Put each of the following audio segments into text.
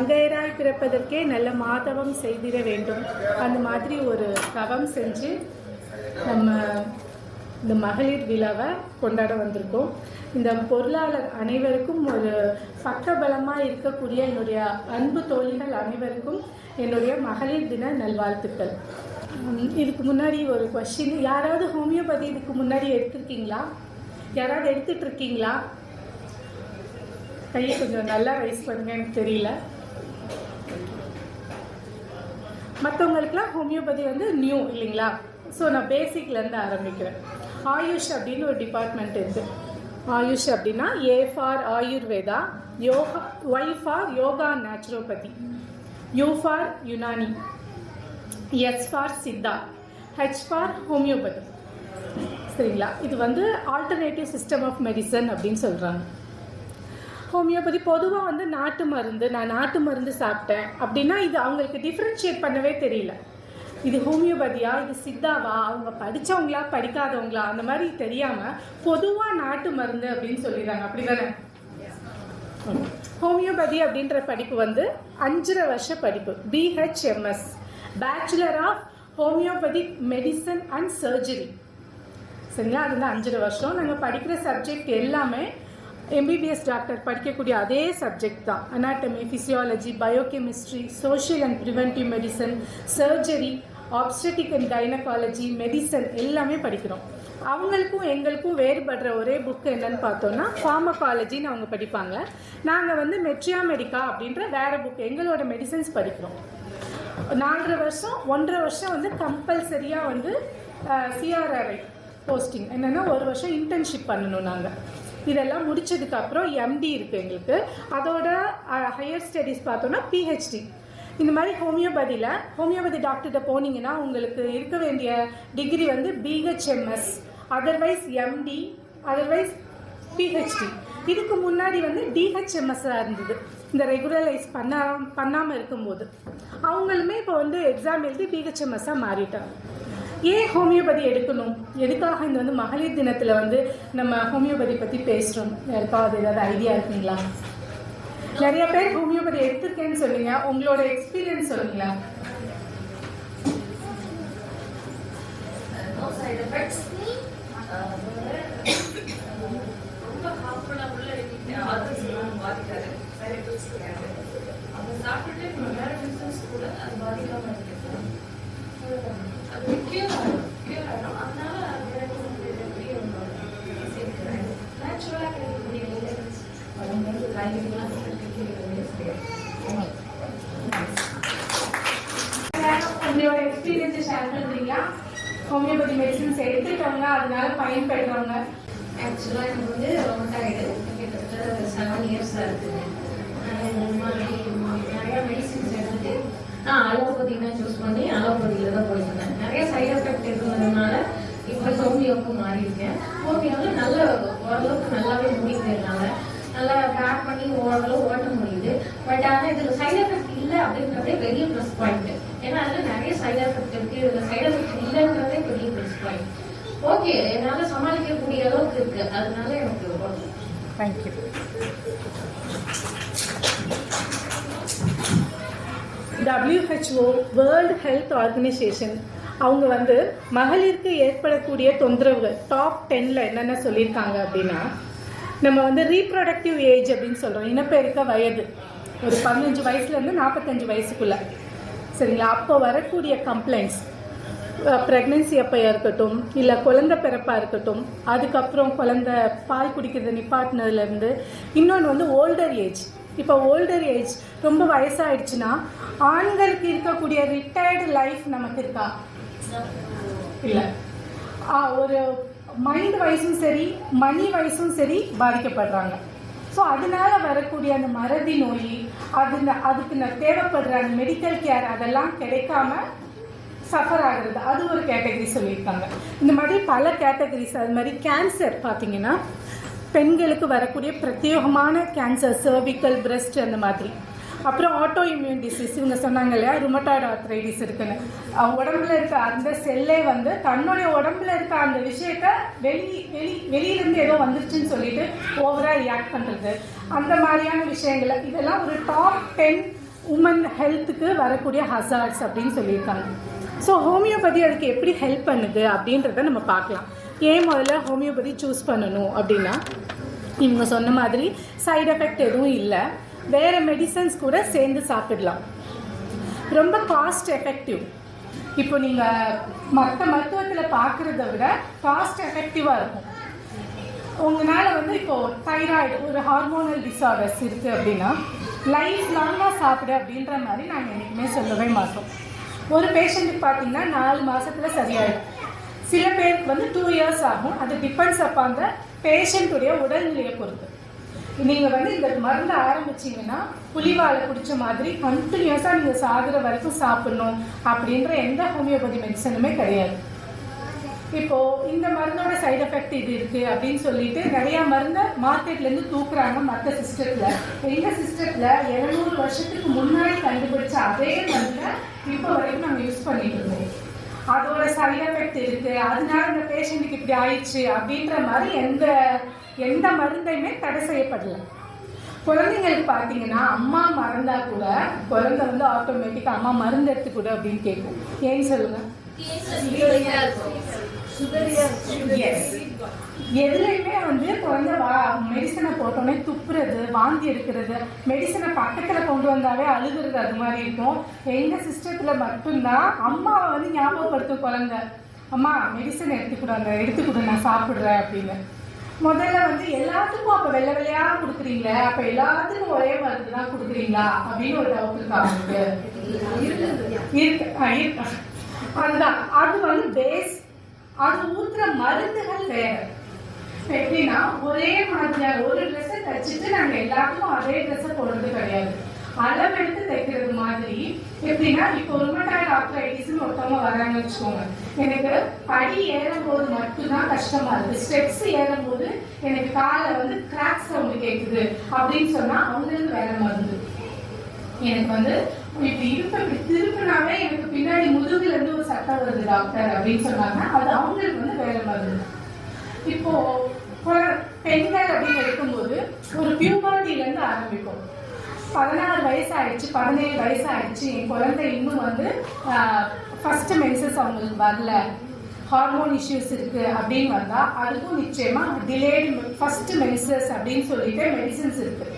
மங்கையராய் பிறப்பதற்கே நல்ல மாதவம் செய்திட வேண்டும். அந்த மாதிரி ஒரு தவம் செஞ்சு நம்ம இந்த மகளிர் விழாவை கொண்டாட வந்திருக்கோம். இந்த பொருளாளர் அனைவருக்கும் ஒரு பக்கபலமாக இருக்கக்கூடிய என்னுடைய அன்பு தோழிகள் அனைவருக்கும் என்னுடைய மகளிர் தின நல்வாழ்த்துக்கள். இதுக்கு முன்னாடி ஒரு கொஸ்டின், யாராவது ஹோமியோபதி இதுக்கு முன்னாடி எடுத்துருக்கீங்களா? யாராவது எடுத்துட்டு இருக்கீங்களா? கையை கொஞ்சம் நல்லா ரைஸ் பண்ணுங்க, எனக்கு தெரியல. மற்றவங்களுக்குலாம் ஹோமியோபதி நியூ இல்லைங்களா? ஸோ நான் பேசிக்லேருந்து ஆரம்பிக்கிறேன். ஆயுஷ் அப்படின்னு ஒரு டிபார்ட்மெண்ட் இருக்குது. ஆயுஷ் அப்படின்னா A for Ayurveda, yoga, Y for yoga naturopathy, U for Unani, S for Siddha, H for homeopathy. சரிங்களா? இது ஆல்டர்னேட்டிவ் சிஸ்டம் ஆஃப் மெடிசன் அப்படின்னு சொல்கிறாங்க. ஹோமியோபதி பொதுவாக நாட்டு மருந்து, நான் நாட்டு மருந்து சாப்பிட்டேன் அப்படின்னா இது அவங்களுக்கு டிஃப்ரென்ஷியேட் பண்ணவே தெரியல. இது ஹோமியோபதியா, இது சித்தாவா, அவங்க படித்தவங்களா படிக்காதவங்களா அந்த மாதிரி தெரியாமல் பொதுவாக நாட்டு மருந்து அப்படின்னு சொல்லிடுறாங்க. அப்படி தானே? ஹோமியோபதி அப்படின்ற படிப்பு 5.5 வருஷ படிப்பு, BHMS, bachelor of homoeopathic medicine and surgery. சரிங்களா? அது 5.5 வருஷம். நாங்கள் படிக்கிற சப்ஜெக்ட் எல்லாமே MBBS டாக்டர் படிக்கக்கூடிய அதே சப்ஜெக்ட் தான். Anatomy, physiology, biochemistry, social and preventive medicine, surgery, obstetric and gynaecology, medicine எல்லாமே படிக்கிறோம். அவங்களுக்கும் எங்களுக்கும் வேறுபடுற ஒரே புக்கு என்னன்னு பார்த்தோன்னா ஃபார்மகாலஜின்னு அவங்க படிப்பாங்க. நாங்கள் மெட்ரியா மெடிக்கா அப்படின்ற வேறு புக் எங்களோட மெடிசன்ஸ் படிக்கிறோம். 4.5 வருஷம் 1.5 வருஷம் கம்பல்சரியாக CRRI போஸ்டிங், என்னென்னா 1 வருஷம் இன்டர்ன்ஷிப் பண்ணணும். நாங்கள் இதெல்லாம் முடிச்சதுக்கப்புறம் MD இருக்குது எங்களுக்கு. அதோட ஹையர் ஸ்டடீஸ் பார்த்தோன்னா PhD. இந்த மாதிரி ஹோமியோபதி டாக்டர்கிட்ட போனீங்கன்னா உங்களுக்கு இருக்க வேண்டிய degree BHMS, otherwise MD, otherwise PhD. இதுக்கு முன்னாடி DHMS இருந்தது. இந்த ரெகுலரைஸ் பண்ணாமல் இருக்கும்போது அவங்களுமே இப்போ எக்ஸாம் எழுதி BHMS மாறிட்டாங்க. ஏன் ஹோமியோபதி எடுக்கணும், எதுக்காக இந்த மகளிர் தினத்தில் நம்ம ஹோமியோபதி பற்றி பேசுகிறோம்? யாருக்காவது ஏதாவது ஐடியா இருக்குங்களா? நிறைய பேர் ஹோமியோபதி எடுத்திருக்கேன்னு சொல்லுங்க, உங்களோட எக்ஸ்பீரியன்ஸ் சொல்லுங்களா? உங்களோட எக்ஸ்பீரியன்ஸை ஷேர் பண்ணுறீங்களா? ஹோமியோபதி மெடிசன்ஸ் எடுத்துட்டவங்க, அதனால பயன்படுறவங்க. ஆக்சுவலாக எனக்கு ரொம்ப டயர்டு, கிட்டத்தட்ட 7 இயர்ஸாக இருக்குது. நிறையா மெடிசின்ஸ் எடுத்துட்டு நான் அலோபதினா சூஸ் பண்ணி அலோபதியில் தான் போயிருந்தேன். நிறைய சைட் எஃபெக்ட் இருந்ததுனால இப்போ ஹோமியோவுக்கு மாறியிருக்கேன். ஹோமியோவில் நல்ல ஓரளவுக்கு நல்லாவே முடிக்கிறதுனால நல்லா பேக் பண்ணி ஓரளவு ஓட்ட முடியுது. பட் ஆனால் இதில் சைட் எஃபெக்ட் இல்லை அப்படின்றதே பெரிய ப்ளஸ் பாயிண்ட். ஏன்னா அதில் நிறைய சைட் எஃபெக்ட் இருக்குது, இதில் சைட் எஃபெக்ட் இல்லைன்றதே பெரிய ப்ளஸ் பாயிண்ட். ஓகே, என்னால் சமாளிக்கக்கூடிய அளவுக்கு இருக்கு, அதனால எனக்கு okay. Thank you. WHO, world health organisation, அவங்க மகளிருக்கு ஏற்படக்கூடிய தொந்தரவுகள் டாப் 10ல் என்னென்ன சொல்லியிருக்காங்க அப்படின்னா, நம்ம ரீப்ரொடக்டிவ் ஏஜ் அப்படின்னு சொல்கிறோம், இனப்பெருக்க வயது, ஒரு 15 வயசுலேருந்து 45 வயசுக்குள்ளே. சரிங்களா? அப்போ வரக்கூடிய கம்ப்ளைண்ட்ஸ், ப்ரெக்னென்சி அப்பையா இருக்கட்டும், இல்லை குழந்தை பிறப்பாக இருக்கட்டும், அதுக்கப்புறம் குழந்தை பால் குடிக்கிறத நிப்பாட்டினதுலேருந்து, இன்னொன்று ஓல்டர் ஏஜ். இப்போ ஓல்டர் ஏஜ் ரொம்ப வயசாகிடுச்சுன்னா ஆண்களுக்கு இருக்கக்கூடிய ரிட்டையர்டு லைஃப் நமக்கு இருக்கா? இல்லை. ஒரு மைண்ட் வயசும் சரி, மணி வயசும் சரி பாதிக்கப்படுறாங்க. ஸோ அதனால வரக்கூடிய அந்த மறதி நோய், அதுக்கு தேவைப்படுற அந்த மெடிக்கல் கேர் அதெல்லாம் கிடைக்காம சஃபர் ஆகுறது, அது ஒரு கேட்டகரி சொல்லியிருக்காங்க. இந்த மாதிரி பல கேட்டகரிஸ். அது மாதிரி கேன்சர் பார்த்தீங்கன்னா பெண்களுக்கு வரக்கூடிய பிரத்யேகமான கேன்சர், சர்விக்கல், பிரெஸ்ட், அந்த மாதிரி. அப்புறம் ஆட்டோ இம்யூன் டிசீஸ், இவங்க சொன்னாங்க இல்லையா, ருமட்டாய்டு ஆர்த்ரைட்டிஸ் இருக்குன்னு. உடம்புல இருக்க அந்த செல்லே தன்னுடைய உடம்புல இருக்க அந்த விஷயத்த வெளியிலேருந்து ஏதோ வந்துருச்சுன்னு சொல்லிட்டு ஓவராக ரியாக்ட் பண்ணுறது, அந்த மாதிரியான விஷயங்கள். இதெல்லாம் ஒரு டாப் 10 உமன் ஹெல்த்துக்கு வரக்கூடிய ஹசார்ட்ஸ் அப்படின்னு சொல்லியிருக்காங்க. ஸோ ஹோமியோபதி அதுக்கு எப்படி ஹெல்ப் பண்ணுது அப்படின்றத நம்ம பார்க்கலாம். ஏன் முதல்ல ஹோமியோபதி சூஸ் பண்ணணும் அப்படின்னா, இவங்க சொன்ன மாதிரி சைடு எஃபெக்ட் எதுவும் இல்லை, வேறு மெடிசன்ஸ் கூட சேர்ந்து சாப்பிடலாம், ரொம்ப காஸ்ட் எஃபெக்டிவ். இப்போ நீங்கள் மற்ற மருத்துவத்தில் பார்க்குறத விட காஸ்ட் எஃபெக்டிவாக இருக்கும். உங்களால் வந்து இப்போது தைராய்டு ஒரு ஹார்மோனல் டிஸார்டர்ஸ் இருக்குது அப்படின்னா லைஃப் லாங்காக சாப்பிடு அப்படின்ற மாதிரி நாங்கள் என்றைக்குமே சொல்லவே மாட்டோம். ஒரு பேஷண்ட்டுக்கு பார்த்தீங்கன்னா 4 மாதத்தில் சரியாயிடும், சில பேருக்கு வந்து 2 இயர்ஸ் ஆகும். அது டிபெண்ட்ஸ் அப்பான் த பேஷண்ட்டுடைய உடல்நிலையை பொறுத்து. நீங்கள் வந்து இந்த மருந்து ஆரம்பிச்சிங்கன்னா புலிவாலை பிடிச்ச மாதிரி கண்டினியூஸாக நீங்கள் சாகுற வரைக்கும் சாப்பிடணும் அப்படின்ற எந்த ஹோமியோபதி மெடிசனுமே கிடையாது. இப்போது இந்த மருந்தோட சைடு எஃபெக்ட் இது இருக்குது அப்படின்னு சொல்லிட்டு நிறையா மருந்தை மார்க்கெட்லேருந்து தூக்குறாங்க மற்ற சிஸ்டத்தில். எங்கள் சிஸ்டத்தில் 200 வருஷத்துக்கு முன்னாடி கண்டுபிடிச்ச அதே மருந்தை இப்போ வரைக்கும் நாங்கள் யூஸ் பண்ணிட்டு இருக்கோம். அதோட சைடு எஃபெக்ட் இருக்குது, அதனால இந்த பேஷண்ட்டுக்கு இப்படி ஆயிடுச்சு அப்படின்ற மாதிரி எந்த மருந்தையுமே தடை செய்யப்படலை. குழந்தைங்களுக்கு பார்த்தீங்கன்னா அம்மா மறந்தா கூட குழந்தை வந்து ஆட்டோமேட்டிக்காக அம்மா மருந்து எடுத்துக்கூட அப்படின்னு கேட்கும். ஏன்னு சொல்லுங்கள்? எதுலையுமே வந்து குழந்தை மெடிசனை போட்டோன்னே துப்புறது, வாந்தி எடுக்கிறது, மெடிசனை பக்கத்தில் கொண்டு வந்தாவே அழுகுறது, அது மாதிரி இருக்கும். எங்கள் சிஸ்டத்தில் மட்டும்தான் அம்மாவை வந்து ஞாபகப்படுத்தும் குழந்தை, அம்மா மெடிசன் எடுத்துக்கூட நான் சாப்பிட்றேன் அப்படின்னு. முதல்ல வந்து எல்லாத்துக்கும் அப்போ வெள்ளை வெள்ளையாக கொடுக்குறீங்களே, அப்போ எல்லாத்துக்கும் ஒரே மருந்து தான் கொடுக்குறீங்களா அப்படின்னு ஒரு டவுட் இருக்கா அவங்களுக்கு? இருக்கு. அதுதான், அது வந்து பேஸ். அது ஊற்றுற மருந்துகள் வேற. எப்படின்னா ஒரே மாதிரியான ஒரு ட்ரெஸ்ஸை தைச்சிட்டு நாங்கள் எல்லாத்துக்கும் அதே ட்ரெஸ்ஸை போடுறது கிடையாது, அளவெடுத்து தைக்கிறது மாதிரி. எப்படின்னா இப்போ ருமட்டாய்டு ஆர்த்ரைட்டிஸ்னு ஒருத்தவங்க வராங்கன்னு வச்சுக்கோங்க, எனக்கு படி ஏறும்போது மட்டும்தான் கஷ்டமா இருக்கு, ஸ்டெப்ஸ் ஏறும்போது எனக்கு காலை வந்து கிராக் சவுண்டு கேட்குது அப்படின்னு சொன்னால் அவங்களுக்கு வேற மருந்து. எனக்கு வந்து இப்படி இப்படி திருப்பினாவே எனக்கு பின்னாடி முதுகுல இருந்து ஒரு சட்டம் வருது டாக்டர் அப்படின்னு சொன்னாங்க, அது அவங்களுக்கு வந்து வேற மருந்து. இப்போ பெண்கள் அப்படின்னு எடுக்கும்போது ஒரு பியூபர்ட்டிலேருந்து ஆரம்பிக்கும். 16 வயசு ஆயிடுச்சு, 17 வயசு ஆயிடுச்சு, என் குழந்தை இன்னும் வந்து ஃபர்ஸ்ட் மென்சஸ் அவங்களுக்கு வரல, ஹார்மோன் இஷ்யூஸ் இருக்கு அப்படின்னு வந்தா அதுக்கும் நிச்சயமா டிலேடு ஃபர்ஸ்ட் மென்சஸ் அப்படின்னு சொல்லிட்டு மெடிசன்ஸ் இருக்கு.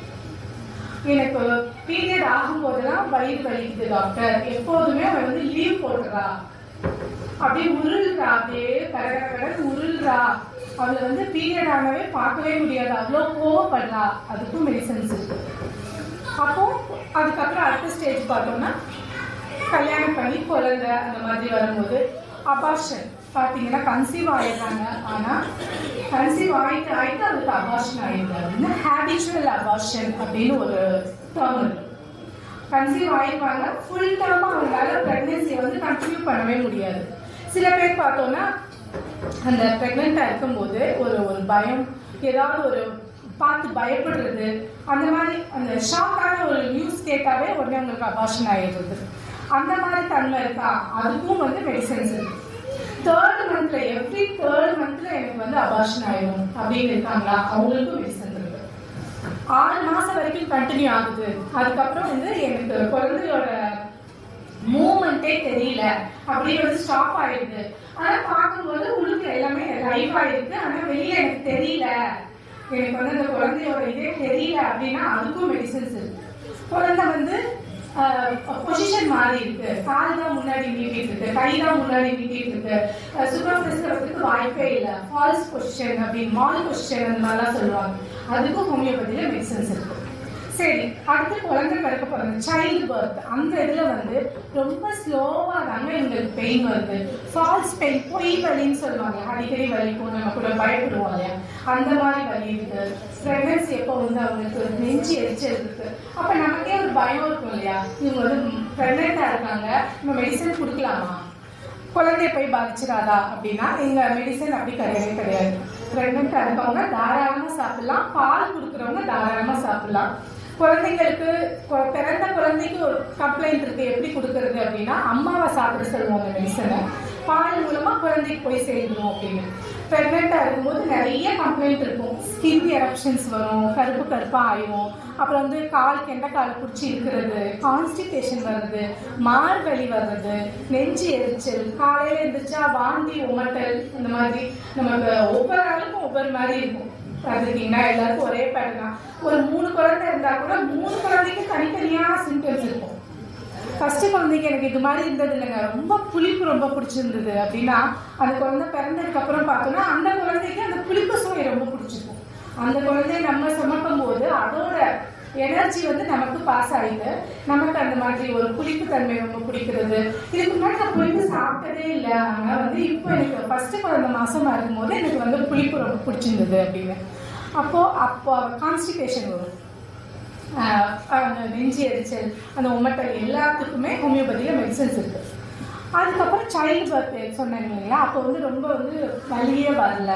எனக்கு பீரியட் ஆகும்போதெல்லாம் வயிறு வலிக்குது டாக்டர், எப்போதுமே அவன் வந்து லீவ் போட்டுறா, அப்படியே உருள்றா, அப்படியே கரகர உருள்றா, அவளை வந்து பீரியட் ஆனவே பார்க்கவே முடியாது, அவ்வளோ கோவப்படுறா, அதுக்கும் மெடிசன்ஸ் இருக்கு. அப்போ அதுக்கப்புறம் அடுத்த ஸ்டேஜ் பார்த்தோம்னா கல்யாணம் பண்ணி குழந்தை அந்த மாதிரி வரும்போது அபார்ஷன் பார்த்தீங்கன்னா கன்சீவ் ஆயிடுறாங்க, ஆனால் கன்சீவ் ஆகிட்டு அதுக்கு அபார்ஷன் ஆகிடுறாங்க. ஹேபிச்சுவல் அபார்ஷன் அப்படின்னு ஒரு டேர்ம் இருக்கு. கன்சீவ் ஆகிடுவாங்க, ஃபுல் டேர்மாக அவங்களால ப்ரெக்னென்சியை வந்து கண்டினியூ பண்ணவே முடியாது. சில பேர் பார்த்தோன்னா அந்த ப்ரெக்னெண்ட்டாக இருக்கும்போது ஒரு பயம், ஏதாவது ஒரு பார்த்து பயப்படுறது, அந்த மாதிரி அந்த ஷாக்கான ஒரு நியூஸ் கேட்டாவே உடனே அவங்களுக்கு அபார்ஷன் ஆகிடுறது, அந்த மாதிரி தன்மை இருக்கா, அதுக்கும் வந்து மெடிசன்ஸ் இருக்கு. 3rd மந்த்ல எவ்ரி 3rd மந்த்ல எனக்கு வந்து அபார்ஷன் ஆயிடும் அப்படின்னு இருக்காங்களா, அவங்களுக்கும் மெடிசன் இருக்கு. 6 மாசம் வரைக்கும் கண்டினியூ ஆகுது, அதுக்கப்புறம் வந்து எனக்கு குழந்தையோட மூமெண்டே தெரியல அப்படின்னு வந்து ஸ்டாப் ஆயிடுது, ஆனா பார்க்கும்போது உள்ளுக்கு எல்லாமே லைஃபா இருக்கு, ஆனா வெளியே எனக்கு தெரியல, எனக்கு வந்து அந்த குழந்தையோட இதே தெரியல அப்படின்னா அதுக்கும் மெடிசன்ஸ் இருக்கு. குழந்தை வந்து பொசிஷன் மாறி இருக்கு, கால் தான் முன்னாடி நீட்டிட்டு இருக்கு, கை தான் முன்னாடி நீட்டிட்டு இருக்கு, சுகம் பேசுறதுக்கு வாய்ப்பே இல்லை, ஃபால்ஸ் பொசிஷன் அப்படின்னு மால் பொசிஷன் அந்த மாதிரிலாம் சொல்லுவாங்க, அதுக்கும் ஹோமியோபதியில மெடிசன்ஸ் இருக்கு. சரி, அடுத்து குழந்தை பிறக்க போறாங்க, சைல்டு பர்த், அந்த இதுல வந்து ரொம்ப ஸ்லோவா தாங்க எங்களுக்கு பெயின் வருது, ஃபால்ஸ் பெயின், பொய் வலின்னு சொல்லுவாங்க, அடிக்கடி வலிக்கும், நம்ம கூட பயப்படுவோம் இல்லையா, அந்த மாதிரி வலி இருக்கு. ப்ரெக்னன்சி எப்போ வந்து அவங்களுக்கு நெஞ்சு எரிச்சல் இருக்கு, அப்ப நமக்கே ஒரு பயம் இருக்கும் இல்லையா, இவங்க வந்து ப்ரெக்னெண்டா இருக்காங்க, நம்ம மெடிசன் கொடுக்கலாமா, குழந்தைய போய் பாதிச்சிடாதா அப்படின்னா எங்க மெடிசன் அப்படி கிடையவே கிடையாது. ப்ரெக்னெண்டா இருக்கவங்க தாராளமா சாப்பிடலாம், பால் கொடுக்குறவங்க தாராளமா சாப்பிடலாம். குழந்தைங்களுக்கு பிறந்த குழந்தைக்கு ஒரு கம்ப்ளைண்ட் இருக்கு, எப்படி கொடுக்கறது அப்படின்னா அம்மாவை சாப்பிட சொல்லுவோம் அந்த மெடிசனை, பால் மூலமா குழந்தைக்கு போய் சேர்க்கணும் அப்படின்னு. ப்ரெக்னெண்ட்டாக இருக்கும்போது நிறைய கம்ப்ளைண்ட் இருக்கும். ஸ்கின் எரப்ஷன்ஸ் வரும், கருப்பு கருப்பாக ஆயிரும். அப்புறம் வந்து கெண்ட கால் பிடிச்சி இருக்கிறது, கான்ஸ்டிபேஷன் வர்றது, மார்வலி வர்றது, நெஞ்சு எரிச்சல், காலையில் இருந்துச்சா வாந்தி உமட்டல், இந்த மாதிரி நமக்கு ஒவ்வொரு ஆளுக்கும் ஒவ்வொரு மாதிரி இருக்கும். பார்த்துருக்கீங்கன்னா எல்லாருக்கும் ஒரே பேட்டர்ன் தான். ஒரு 3 குழந்தை இருந்தால் கூட 3 குழந்தைக்கும் தனித்தனியாக சிம்டம்ஸ் இருக்கும். ஃபர்ஸ்ட் குழந்தைக்கு எனக்கு இது மாதிரி இருந்தது இல்லைங்க, ரொம்ப புளிப்பு ரொம்ப பிடிச்சிருந்தது அப்படின்னா அந்த குழந்தை பிறந்ததுக்கு அப்புறம் பார்த்தோம்னா அந்த குழந்தைக்கு அந்த புளிப்பு சுவை ரொம்ப பிடிச்சிருக்கும். அந்த குழந்தைய நம்ம சுமக்கும் போது அதோட எனர்ஜி வந்து நமக்கு பாஸ் ஆகிட்டு நமக்கு அந்த மாதிரி ஒரு புளிப்பு தன்மை ரொம்ப பிடிக்கிறது. இதுக்கு முன்னாடி நான் புளிப்பு சாப்பிட்டதே இல்லை, ஆனால் வந்து இப்போ எனக்கு ஃபர்ஸ்ட் குழந்தை மாசமா இருக்கும்போது எனக்கு வந்து புளிப்பு ரொம்ப பிடிச்சிருந்தது அப்படின்னு. அப்போ கான்ஸ்டிபேஷன் வரும், நெஞ்சு எரிச்சல், அந்த உமட்டல் எல்லாத்துக்குமே ஹோமியோபதியில் மெடிசன்ஸ் இருக்குது. அதுக்கப்புறம் சைல்டு பர்த் சொன்னாங்க இல்லையா, அப்போ வந்து ரொம்ப வந்து வலியே வரல,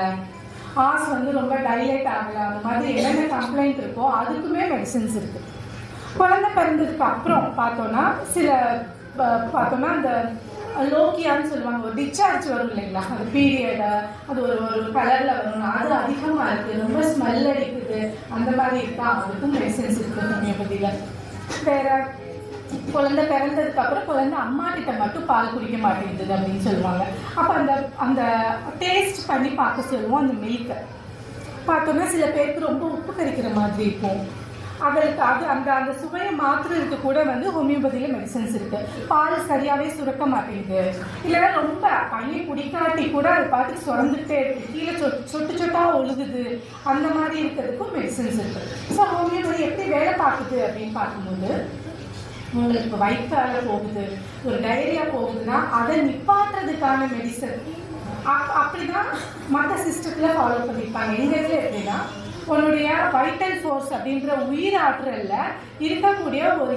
ஆஸ் வந்து ரொம்ப டைலேட் ஆகலை, அந்த மாதிரி என்னென்ன கம்ப்ளைண்ட் இருக்கோ அதுக்குமே மெடிசன்ஸ் இருக்குது. குழந்தை பிறந்ததுக்கு அப்புறம் பார்த்தோன்னா அந்த லோக்கியான்னு சொல்லுவாங்க, ஒரு டிஸ்சார்ஜ் வரும் இல்லைங்களா, அது பீரியடை அது ஒரு கலரில் வரும், அது அதிகமாக இருக்குது, ரொம்ப ஸ்மெல் அடிக்குது, அந்த மாதிரி இருக்கா, அதுக்கும் மெடிசன்ஸ் இருக்குது ஹோமியோபதியில். வேற குழந்தை பிறந்ததுக்கு அப்புறம் குழந்தை அம்மா கிட்ட மட்டும் பால் குடிக்க மாட்டேங்குது அப்படின்னு சொல்லுவாங்க. அப்போ அந்த டேஸ்ட் பண்ணி பார்க்க சொல்லுவோம். அந்த மில்கை பார்த்தோன்னா சில பேருக்கு ரொம்ப உப்பு கறிக்கிற மாதிரி இருக்கும். அதற்கு அந்த சுவையை மாற்றுறதுக்கு கூட வந்து ஹோமியோபதியில் மெடிசன்ஸ் இருக்குது. பால் சரியாகவே சுரக்க மாட்டேங்குது, இல்லைன்னா ரொம்ப பையன் குடிக்காட்டி கூட அதை பார்த்து சுரந்துக்கிட்டே இருக்குது, கீழே சொட்டாக ஒழுகுது, அந்த மாதிரி இருக்கிறதுக்கும் மெடிசன்ஸ் இருக்குது. ஸோ ஹோமியோபதி எப்படி வேலை பார்க்குது அப்படின்னு பார்க்கும்போது, உங்களுக்கு இப்போ வயிற்றால போகுது, ஒரு டைரியா போகுதுன்னா அதை நிப்பாட்டுறதுக்கான மெடிசன் அப்படிதான் மற்ற சிஸ்டத்தில் ஃபாலோ பண்ணியிருப்பாங்க. எங்கள் இதில் எப்படின்னா, உன்னுடைய வைட்டல் ஃபோர்ஸ் அப்படின்ற உயிர் ஆற்றலில் இருக்கக்கூடிய ஒரு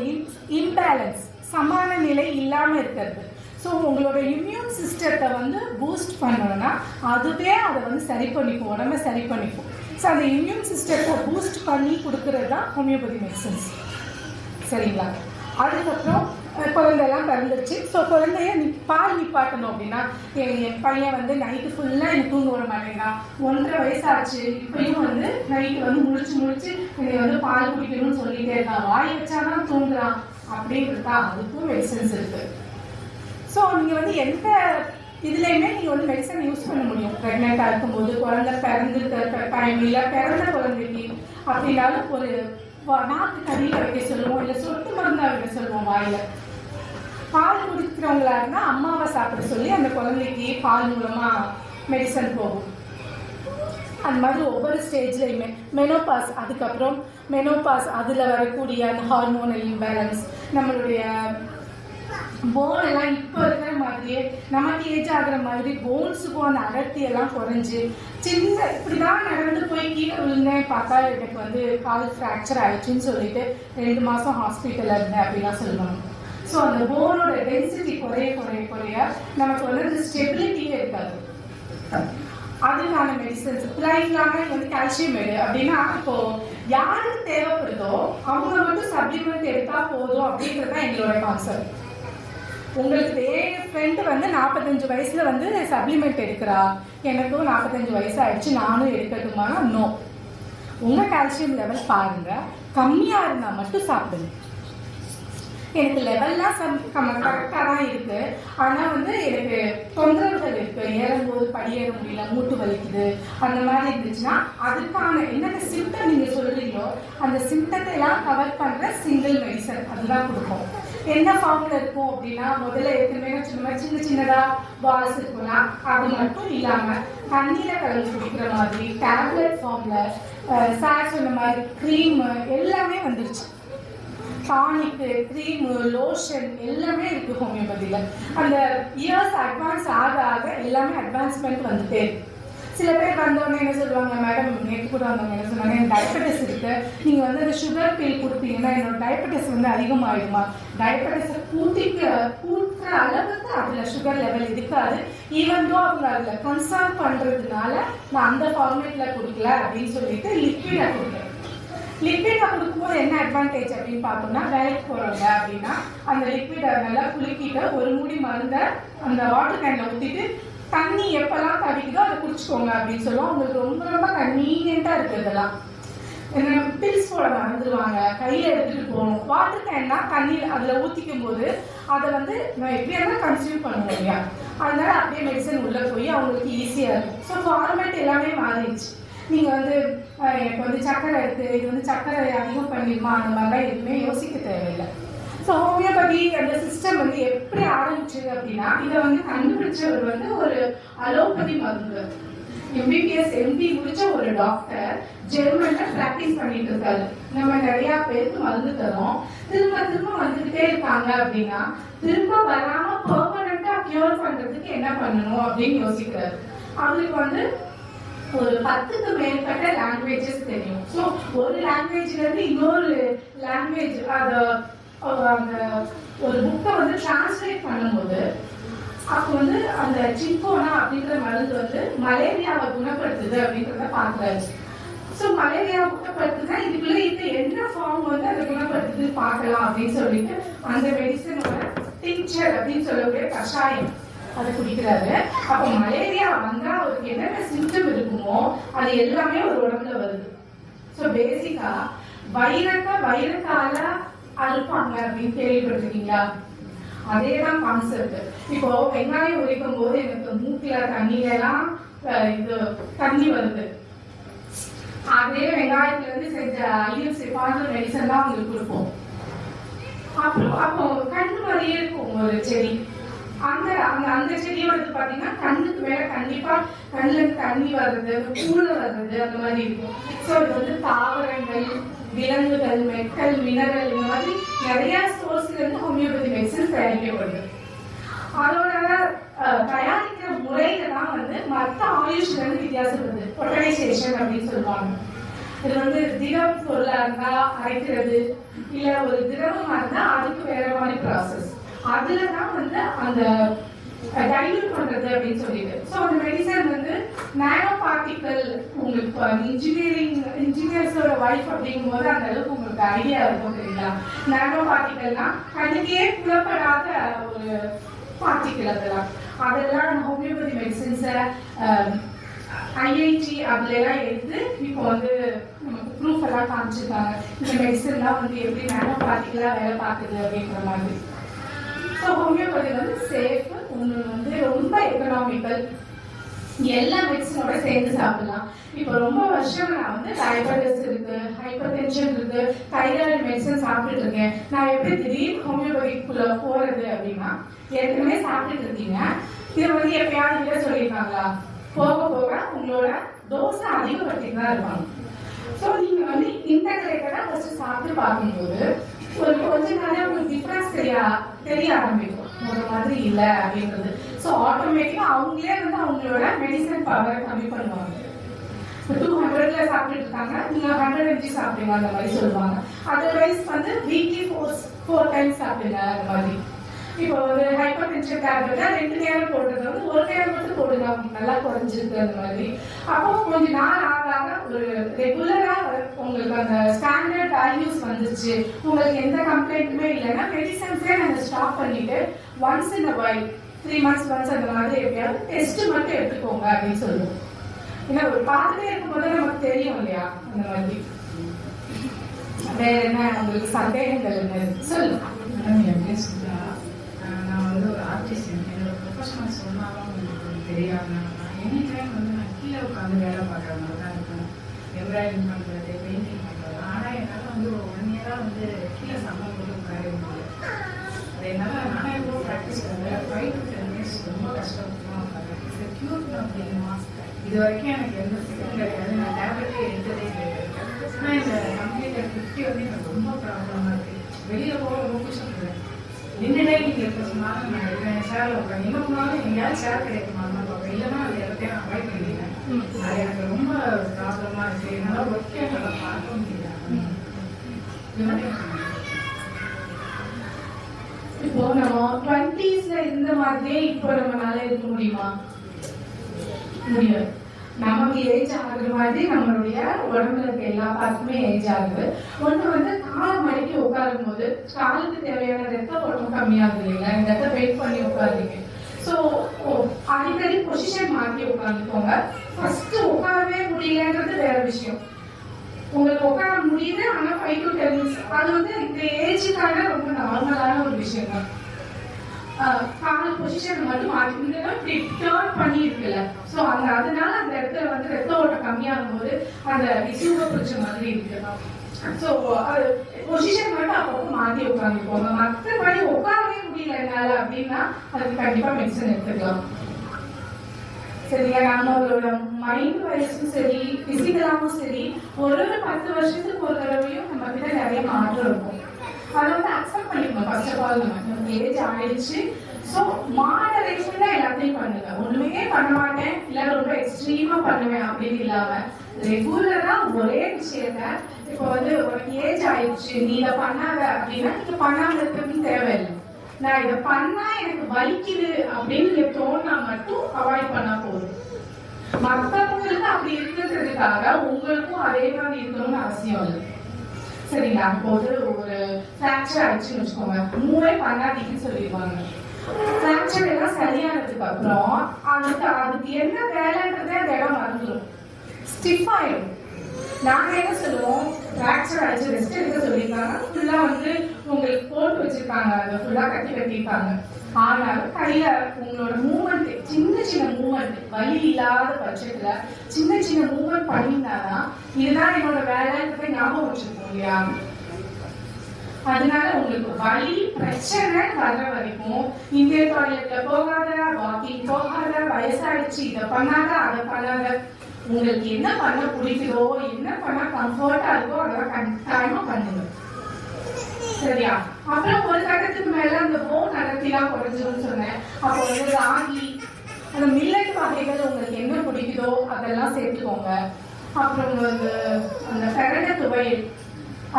இம்பேலன்ஸ், சமான நிலை இல்லாமல் இருக்கிறது. ஸோ உங்களோட இம்யூன் சிஸ்டத்தை வந்து பூஸ்ட் பண்ணணும்னா அதுவே அதை வந்து சரி பண்ணிக்கும், உடம்பை சரி பண்ணிக்கும். ஸோ அந்த இம்யூன் சிஸ்டத்தை பூஸ்ட் பண்ணி கொடுக்கறது தான் ஹோமியோபதி மெடிசன்ஸ். சரிங்களா? அதுக்கப்புறம் குழந்தையெல்லாம் பிறந்துருச்சு. ஸோ குழந்தைய பால் நிப்பாட்டணும் அப்படின்னா, என் பையன் வந்து நைட்டு ஃபுல்லாக எனக்கு தூங்க விட மாட்டேங்கிறான், 1.5 வயசாச்சு, இப்பயும் வந்து நைட்டு வந்து முழிச்சு என்னை வந்து பால் குடிக்கணும்னு சொல்லிட்டே இருக்கான், வாய் வச்சாதான் தூங்குறான் அப்படின்றதா, அதுக்கும் மெடிசன்ஸ் இருக்கு. ஸோ நீங்கள் வந்து எந்த இதுலேயுமே நீங்கள் வந்து மெடிசன் யூஸ் பண்ண முடியும். ப்ரெக்னெண்ட்டாக இருக்கும்போது, குழந்தை பிறந்திருக்க டைமில், பிறந்த குழந்தைக்கு அப்படின்னாலும் ஒரு நாக்கு கறியில் வைக்க சொல்லுவோம், இல்லை சொட்டு மருந்தாக வைக்க சொல்லுவோம். வாயில் பால் குடிக்கிறவங்களா இருந்தால் அம்மாவை சாப்பிட சொல்லி அந்த குழந்தைக்கு பால் மூலமாக மெடிசன் போகும். அந்த மாதிரி ஒவ்வொரு ஸ்டேஜ்லையுமே மெனோபாஸ், அதுக்கப்புறம் மெனோபாஸ் அதில் வரக்கூடிய அந்த ஹார்மோனல் இம்பேலன்ஸ், நம்மளுடைய போன் எல்லாம் இப்போ இருக்கிற மாதிரியே நமக்கு ஏஜ் ஆகிற மாதிரி போன்ஸுக்கும் அந்த அடர்த்தியெல்லாம் குறைஞ்சி இப்படிதான் நடந்து போய் கீழே விழுந்தேன், பார்த்தா எனக்கு வந்து கால் ஃப்ராக்சர் ஆயிடுச்சுன்னு சொல்லிட்டு 2 மாதம் ஹாஸ்பிட்டலில் இருந்தேன் அப்படிலாம் சொல்லுவாங்க. ஸோ அந்த போனோட டென்சிட்டி குறைய நமக்கு வந்து அந்த ஸ்டெபிலிட்டியே இருக்காது. அதுக்கான மெடிசன்ஸ் லைஃப் லாங்க வந்து கால்சியம் எடு அப்படின்னா, இப்போ யாருக்கு தேவைப்படுதோ அவங்க மட்டும் சப்ளிமெண்ட் எடுத்தா போதும் அப்படின்றது தான் எங்களோட கான்செப்ட். உங்களுக்கு ஃப்ரெண்டு வந்து 45 வயசுல வந்து சப்ளிமெண்ட் எடுக்கிறா, எனக்கும் 45 வயசு ஆயிடுச்சு நானும் எடுக்கட்டுமானா நோ. உங்க கால்சியம் லெவல் பாருங்க, கம்மியா இருந்தா மட்டும் சாப்பிடுங்க. எனக்கு லெவல்லாம் கரெக்டாக தான் இருக்கு, ஆனால் வந்து எனக்கு தொந்தரவுகள் இருக்கு, ஏறும்போது படியேற முடியல, மூட்டு வலிக்குது, அந்த மாதிரி இருந்துச்சுன்னா அதுக்கான என்னென்ன சிம்டம் நீங்கள் சொல்றீங்களோ அந்த சிம்டத்தை எல்லாம் கவர் பண்ணுற சிங்கிள் மெடிசன் அதுதான் கொடுப்போம். என்ன ஃபார்ம்ல இருக்கும் அப்படின்னா, முதல்ல ஏற்கனவே சின்னதா பால்ஸ் இருக்கும்னா அது மட்டும் இல்லாம தண்ணியில கலந்து குடிக்கிற மாதிரி டேப்லெட் ஃபார்ம்ல சார் சொன்ன மாதிரி க்ரீம் எல்லாமே வந்துருச்சு. டானிக்கு, க்ரீமு, லோஷன் எல்லாமே இருக்கு ஹோமியோபதியில். அந்த இயர்ஸ் அட்வான்ஸ் ஆக எல்லாமே அட்வான்ஸ்மெண்ட் வந்துட்டே இருக்கு. சில பேர் வந்தோடனே என்ன சொல்லுவாங்க, மேடம் நேற்று கூட வந்தவங்க என்ன சொன்னாங்க, எனக்கு டயபெட்டிஸ் இருக்கு, நீங்கள் வந்து அந்த சுகர் பில் கொடுத்தீங்கன்னா என்னோட டயபெட்டிஸ் வந்து அதிகமாகிடுமா? டயபெட்டிஸை கூட்டுற அளவுக்கு அதில் சுகர் லெவல் இருக்காது. ஈவன் தோ அவங்க அதில் கன்சர்ன் பண்ணுறதுனால நான் அந்த ஃபார்மேட்டில் கொடுக்கல அப்படின்னு சொல்லிட்டு லிக்விடாக கொடுக்குறேன். லிக்விடாக கொடுக்கும்போது என்ன அட்வான்டேஜ் அப்படின்னு பார்த்தோம்னா, வேலைக்கு போகிறவங்க அப்படின்னா அந்த லிக்விடை நல்லா குலுக்கிட்டு ஒரு மூடி மருந்தை அந்த வாட்டர் கேனில் ஊற்றிட்டு தண்ணி எப்பெல்லாம் தவிக்குதோ அதை குடிச்சுக்கோங்க அப்படின்னு சொல்லுவோம். அவங்களுக்கு ரொம்ப ரொம்ப கன்வீனியண்டா இருக்கு இதெல்லாம். பில்ஸ் போட மறந்துடுவாங்க, கையில எடுத்துட்டு போகணும். வாட்டர் கேன்னா தண்ணி அதுல ஊத்திக்கும் போது அதை வந்து நம்ம எப்படியா கன்சியூம் பண்ணுவோம் இல்லையா, அதனால அப்படியே மெடிசன் உள்ள போய் அவங்களுக்கு ஈஸியா இருக்கும். ஸோ ஃபார்மேட் எல்லாமே மாறிடுச்சு. நீங்க வந்து எனக்கு வந்து சக்கரை இருக்கு, இது வந்து சக்கரை அதிகம் பண்ணிடுமா, அந்த மாதிரிலாம் எதுவுமே யோசிக்க தேவையில்லை. ஸோ ஹோமியோபதி அந்த சிஸ்டம் வந்து எப்படி ஆரம்பிச்சது அப்படின்னா, இதை வந்து கண்டுபிடிச்சவர் வந்து ஒரு அலோபதி மருத்துவர், எம்பிபிஎஸ் எம்பி முடிச்ச ஒரு டாக்டர், ஜெர்மன்ல பிராக்டிஸ் பண்ணிட்டு இருக்காரு. நம்ம நிறைய பேருக்கு மருந்து தரோம், திரும்ப திரும்ப வந்துகிட்டே இருக்காங்க அப்படின்னா திரும்ப வராம பெர்மனண்டா கியூர் பண்றதுக்கு என்ன பண்ணணும் அப்படின்னு யோசிக்கிறாரு. அவருக்கு வந்து ஒரு 10க்கு மேற்பட்ட லாங்குவேஜஸ் தெரியும். ஸோ ஒரு லாங்குவேஜ்ல இருந்து இன்னொரு லாங்குவேஜ் அந்த ஒரு புக்கை வந்து டிரான்ஸ்லேட் பண்ணும்போது அப்போ வந்து அந்த சிக்கோனா அப்படின்ற மருந்து வந்து மலேரியாவை குணப்படுத்துது அப்படின்றத பார்க்குறாரு. ஸோ மலேரியாவை குணப்படுத்துனா இதுக்குள்ள இப்ப என்ன ஃபார்ம் வந்து அதை குணப்படுத்துது பார்க்கலாம் அப்படின்னு சொல்லிட்டு அந்த மெடிசனோட டிங்சர் அப்படின்னு சொல்லக்கூடிய கஷாயம் அதை குடிக்கிறாரு. அப்போ மலேரியா வந்தா அவருக்கு என்னென்ன சிம்டம் இருக்குமோ அது எல்லாமே ஒரு உடம்புல வருது. ஸோ பேசிக்கா வைரத்தால அறுப்பாங்க அப்படின்னு கேள்விப்பட்டிருக்கீங்களா? அதேதான் கான்செப்ட். இப்போ வெங்காயம் உரிக்கும் போது எனக்கு மூக்குல தண்ணியெல்லாம் இது தண்ணி வருது, அதே வெங்காயத்துல இருந்து செஞ்ச ஐஎஃப்சி மெடிசன் தான் உங்களுக்கு கொடுப்போம். அப்போ கண்ணு மாதிரியே இருக்கும் ஒரு செடி. அந்த செடியை வந்து பாத்தீங்கன்னா கண்ணுக்கு மேல கண்டிப்பா கண்ணுல தண்ணி வர்றது, கூழ வர்றது அந்த மாதிரி இருக்கும். ஸோ இது வந்து தாவரங்கள், விலங்குகள், மெட்டல், மினரல் இந்த மாதிரி நிறைய சோர்ஸ்ல இருந்து ஹோமியோபதி மெடிசன் தயாரிக்கப்படுது. அதோட தயாரிக்கிற முறையில தான் வந்து மற்ற ஆயுஷ்ல இருந்து வித்தியாசப்படுது. பொட்டனைசேஷன் அப்படின்னு சொல்லுவாங்க. இது வந்து திரவ பொருளா இருந்தா அரைக்கிறது, இல்ல ஒரு திரவமா இருந்தா அதுக்கு வேற மாதிரி ப்ராசஸ். அதுலதான் வந்து அந்த டைல்யூட் பண்றது அப்படின்னு சொல்லிட்டு. ஸோ அந்த மெடிசன் வந்து நானோ பார்ட்டிகல், உங்களுக்கு இன்ஜினியர்ஸோட வைஃப் அப்படிங்கும் போது அந்த அளவுக்கு உங்களுக்கு ஐடியா இருக்கும் தெரியுங்களா? நானோ பார்ட்டிகல்னா கண்ணுக்கே புலப்படாத ஒரு பார்ட்டிகல். அதெல்லாம் ஹோமியோபதி மெடிசன்ஸை ஐஐடி அதுல எல்லாம் எடுத்து இப்போ வந்து நமக்கு ப்ரூஃப் எல்லாம் காமிச்சிருக்காங்க. இந்த மெடிசன்லாம் வந்து எப்படி நானோ பார்ட்டிகலா வேலை பார்க்குது அப்படின்ற மாதிரி. ஸோ ஹோமியோபதி வந்து சேஃப், ஒன்று வந்து ரொம்ப எக்கனாமிக்கல், எல்லா மெடிசனோட சேர்ந்து சாப்பிடலாம். இப்போ ரொம்ப வருஷம் நான் வந்து டயபெட்டிஸ் இருக்கு, ஹைப்பர் டென்ஷன் இருக்கு, தைராய்டு மெடிசன் சாப்பிட்டுட்டு இருக்கேன். நான் எப்படி திடீர்னு ஹோமியோபதிக்குள்ள போறது அப்படின்னா, ஏற்கனவே சாப்பிட்டுட்டு இருக்கீங்க, இதை வந்து எப்பயாவது விட சொல்லியிருக்காங்களா? போக போக உங்களோட டோஸ் அதிகப்படுத்திட்டு தான் இருப்பாங்க. ஸோ நீங்க வந்து இன்டகிரேட்டடா ஃபர்ஸ்ட் சாப்பிட்டு பார்க்கும்போது ஒரு கொஞ்ச நாளே உங்களுக்கு டிஃபரன்ஸ் தெரிய ஆரம்பிக்கும், ஒரு மாதிரி இல்லை அப்படின்றது. ஸோ ஆட்டோமேட்டிக்கா அவங்களே வந்து அவங்களோட மெடிசன் பவரை கம்மி பண்ணுவாங்க. 200ல சாப்பிட்டு இருக்காங்க, நீங்க 100 mg சாப்பிடுங்க அந்த மாதிரி சொல்லுவாங்க. அதர்வைஸ் வந்து வீக்லி 4 டைம்ஸ் சாப்பிடுங்க அந்த மாதிரி. இப்போ ஒரு ஹைப்பர் டென்ஷன் டேப்லெட்டா 2 நேரம் போடுறது வந்து ஒரு நேரம் மட்டும் போடுங்க, நல்லா குறைஞ்சிருக்கு அந்த மாதிரி. அப்போ கொஞ்ச நாள் ஆக ஒரு ரெகுலரா உங்களுக்கு அந்த ஸ்டாண்டர்ட் வேல்யூஸ் வந்துருச்சு, உங்களுக்கு எந்த கம்ப்ளைண்ட்டுமே இல்லைன்னா மெடிசன்ஸே நாங்கள் ஸ்டாப் பண்ணிட்டு once in a while 3 months once அந்த மாதிரி எப்படியாவது டெஸ்ட் மட்டும் எடுத்துக்கோங்க அப்படின்னு சொல்லுவோம். ஏன்னா ஒரு பார்த்துட்டே இருக்கும்போது நமக்கு தெரியும் இல்லையா அந்த மாதிரி. வேற என்ன உங்களுக்கு சந்தேகங்கள் என்ன சொல்லுங்க. நான் வந்து ஒரு ஆர்டிஸ்ட், என்னோட ப்ரொஃபஷனல் சொன்னாலும் உங்களுக்கு தெரியாம எனி டைம் வந்து நான் கீழே உட்காந்து வேலை பார்க்குற மாதிரி தான் இருக்கேன். எம்ப்ராய்டிங் பண்ணுறது, பெயிண்டிங் பண்ணுறது. ஆனால் என்னால் வந்து ஒரு 1 year வந்து கீழே சம்பளம் போட்டு உட்கார முடியல. அது என்னால் நானே எவ்வளோ ப்ராக்டிஸ் பண்ணுறேன், 5 to 10 minutes ரொம்ப கஷ்டப்பட்டுதான் உட்காந்து. இது க்யூர் அப்படின்னா இது வரைக்கும் எனக்கு எந்த சிக்கலும் கிடையாது, நான் டேப்லெட்டே எடுத்ததே கிடையாது. ஆனால் இந்த கம்ப்ளீட்டர் 50 வந்து எனக்கு ரொம்ப ப்ராப்ளமாக இருக்குது. வெளியில் போக ரொம்ப சொல்கிறேன், நின்றுடே நீங்கள் எப்போ சொன்னாலும் நான் இருக்கேன், சேரில் உட்காந்து எங்கே போனாலும் எங்கேயாவது சேர் கிடைக்குமா பார்ப்பேன், இல்லைன்னா அது எல்லாத்தையும் நான் அவாய்ட் பண்ணிடுறேன். அது எனக்கு ரொம்ப ப்ராப்ளமாக இருக்குது, என்னால் ஒர்க்கே நல்லா பார்க்க முடியல. இப்போ நம்ம 20sல இருந்த மாதிரியே இப்போ நம்மளால இருக்க முடியுமா? முடியாது. நமக்கு ஏஜ் ஆகுற மாதிரி நம்மளுடைய உடம்புல இருக்க எல்லா பார்ட்டுமே ஏஜ் ஆகுது. ஒண்ணு வந்து கால் மணிக்கு உட்காரும் போது காலுக்கு தேவையான ரத்த ஓட்டம் கம்மியாகுது இல்லைங்களா? இந்த இடத்த வெயிட் பண்ணி உட்காருங்க. ஸோ ஸோ அடிக்கடி பொசிஷன் மாற்றி உட்காந்துக்கோங்க. ஃபர்ஸ்ட் உட்காரவே முடியலன்றது வேற விஷயம். உங்களுக்கு உட்கார முடியுது, ஆனா 5 to 10 minutes அது வந்து இந்த ஏஜுக்கான ரொம்ப நார்மலான ஒரு விஷயம் தான். கால் பொசிஷன் மட்டும் மாற்றிக்கிட்டு இப்படி டர்ன் பண்ணி இருக்குல்ல, ஸோ அதனால அந்த இடத்துல வந்து ரத்த ஓட்டம் கம்மியாகும் போது அந்த விசுவ பிடிச்ச மாதிரி இருக்கு. ஸோ அது பொசிஷன் மட்டும் அப்பப்போ மாற்றி உட்காந்துக்கோங்க. மற்றபடி உட்காரவே முடியல என்னால அப்படின்னா அதுக்கு கண்டிப்பா மெடிசன் எடுத்துக்கலாம். சரியா? நம்மளோட மைண்ட் வைஸும் சரி, பிசிக்கலாவும் சரி, ஒரு 10 வருஷத்துக்கு ஒரு தடவையும் நம்ம கிட்ட நிறைய மாற்றம் இருக்கும். அதை வந்து அக்செப்ட் பண்ணிக்கணும். ஃபர்ஸ்ட் ஆஃப் ஆல் நமக்கு ஏஜ் ஆயிடுச்சு. ஸோ மாடரேஷன்ல எல்லாத்தையும் பண்ணுங்க. ஒண்ணுமே பண்ண மாட்டேன் இல்ல ரொம்ப எக்ஸ்ட்ரீமா பண்ணுவேன் அப்படின்னு இல்லாம ரெகுலரா ஒரே விஷயத்த, இப்போ வந்து உனக்கு ஏஜ் ஆயிடுச்சு நீ இதை பண்ணாத அப்படின்னா நீங்க பண்ணாம இருக்கிறதுக்கு தேவையில்லை. நான் இதை பண்ணா எனக்கு வலிக்குது அப்படின்னு தோணா மட்டும் அவாய்ட் பண்ணா போதும். மற்றவங்களுக்கு அப்படி இருக்கிறதுக்காக உங்களுக்கும் அதே மாதிரி இருக்கணும்னு அவசியம் இல்லை. சரிங்களா? போது ஒரு ஃப்ராக்சர் ஆயிடுச்சுன்னு வச்சுக்கோங்க, மூவே பண்ணாதீங்கன்னு சொல்லிடுவாங்க. ஃப்ராக்சர் எல்லாம் சரியானதுக்கு அப்புறம் அதுக்கு என்ன வேலைன்றதே அந்த இடம் மறந்துடும், ஸ்டிஃப் ஆயிடும். நாங்க என்ன சொல்லுவோம், ஃப்ராக்சர் ஆயிடுச்சு ரெஸ்ட் எடுக்க சொல்லியிருக்காங்க, ஃபுல்லா வந்து உங்களுக்கு போட்டு வச்சிருக்காங்க, அதை ஃபுல்லா கட்டி கட்டியிருக்காங்க. ஆனாலும் கையில உங்களோட மூவ்மெண்ட், சின்ன சின்ன மூவ்மெண்ட், வலி இல்லாத பட்சத்துல சின்ன சின்ன மூவ்மெண்ட் பண்ணியிருந்தாதான் இதுதான் என்னோட வேலைன்றதை ஞாபகம் வச்சிருக்கோம் இல்லையா? அதனால உங்களுக்கு வலி பிரச்சனை வர்ற வரைக்கும் இந்தியன் டாய்லெட்ல போகாத, வாக்கிங் போகாத, வயசாயிடுச்சு இதை பண்ணாத அதை பண்ணாத, உங்களுக்கு என்ன பண்ண பிடிக்குதோ என்ன பண்ண கம்ஃபர்டா இருக்கோ அதெல்லாம் கட்டாயமா பண்ணுங்க. சரியா? அப்புறம் ஒரு கட்டத்துக்கு மேல அந்த போன் அடர்த்திலாம் குறைஞ்சிரும்னு சொன்னேன். அப்போ வந்து ராகி, அந்த மில்லட் வகைகள் உங்களுக்கு என்ன பிடிக்குதோ அதெல்லாம் சேர்த்துக்கோங்க. அப்புறம் வந்து அந்த பெரண்டை துவையல்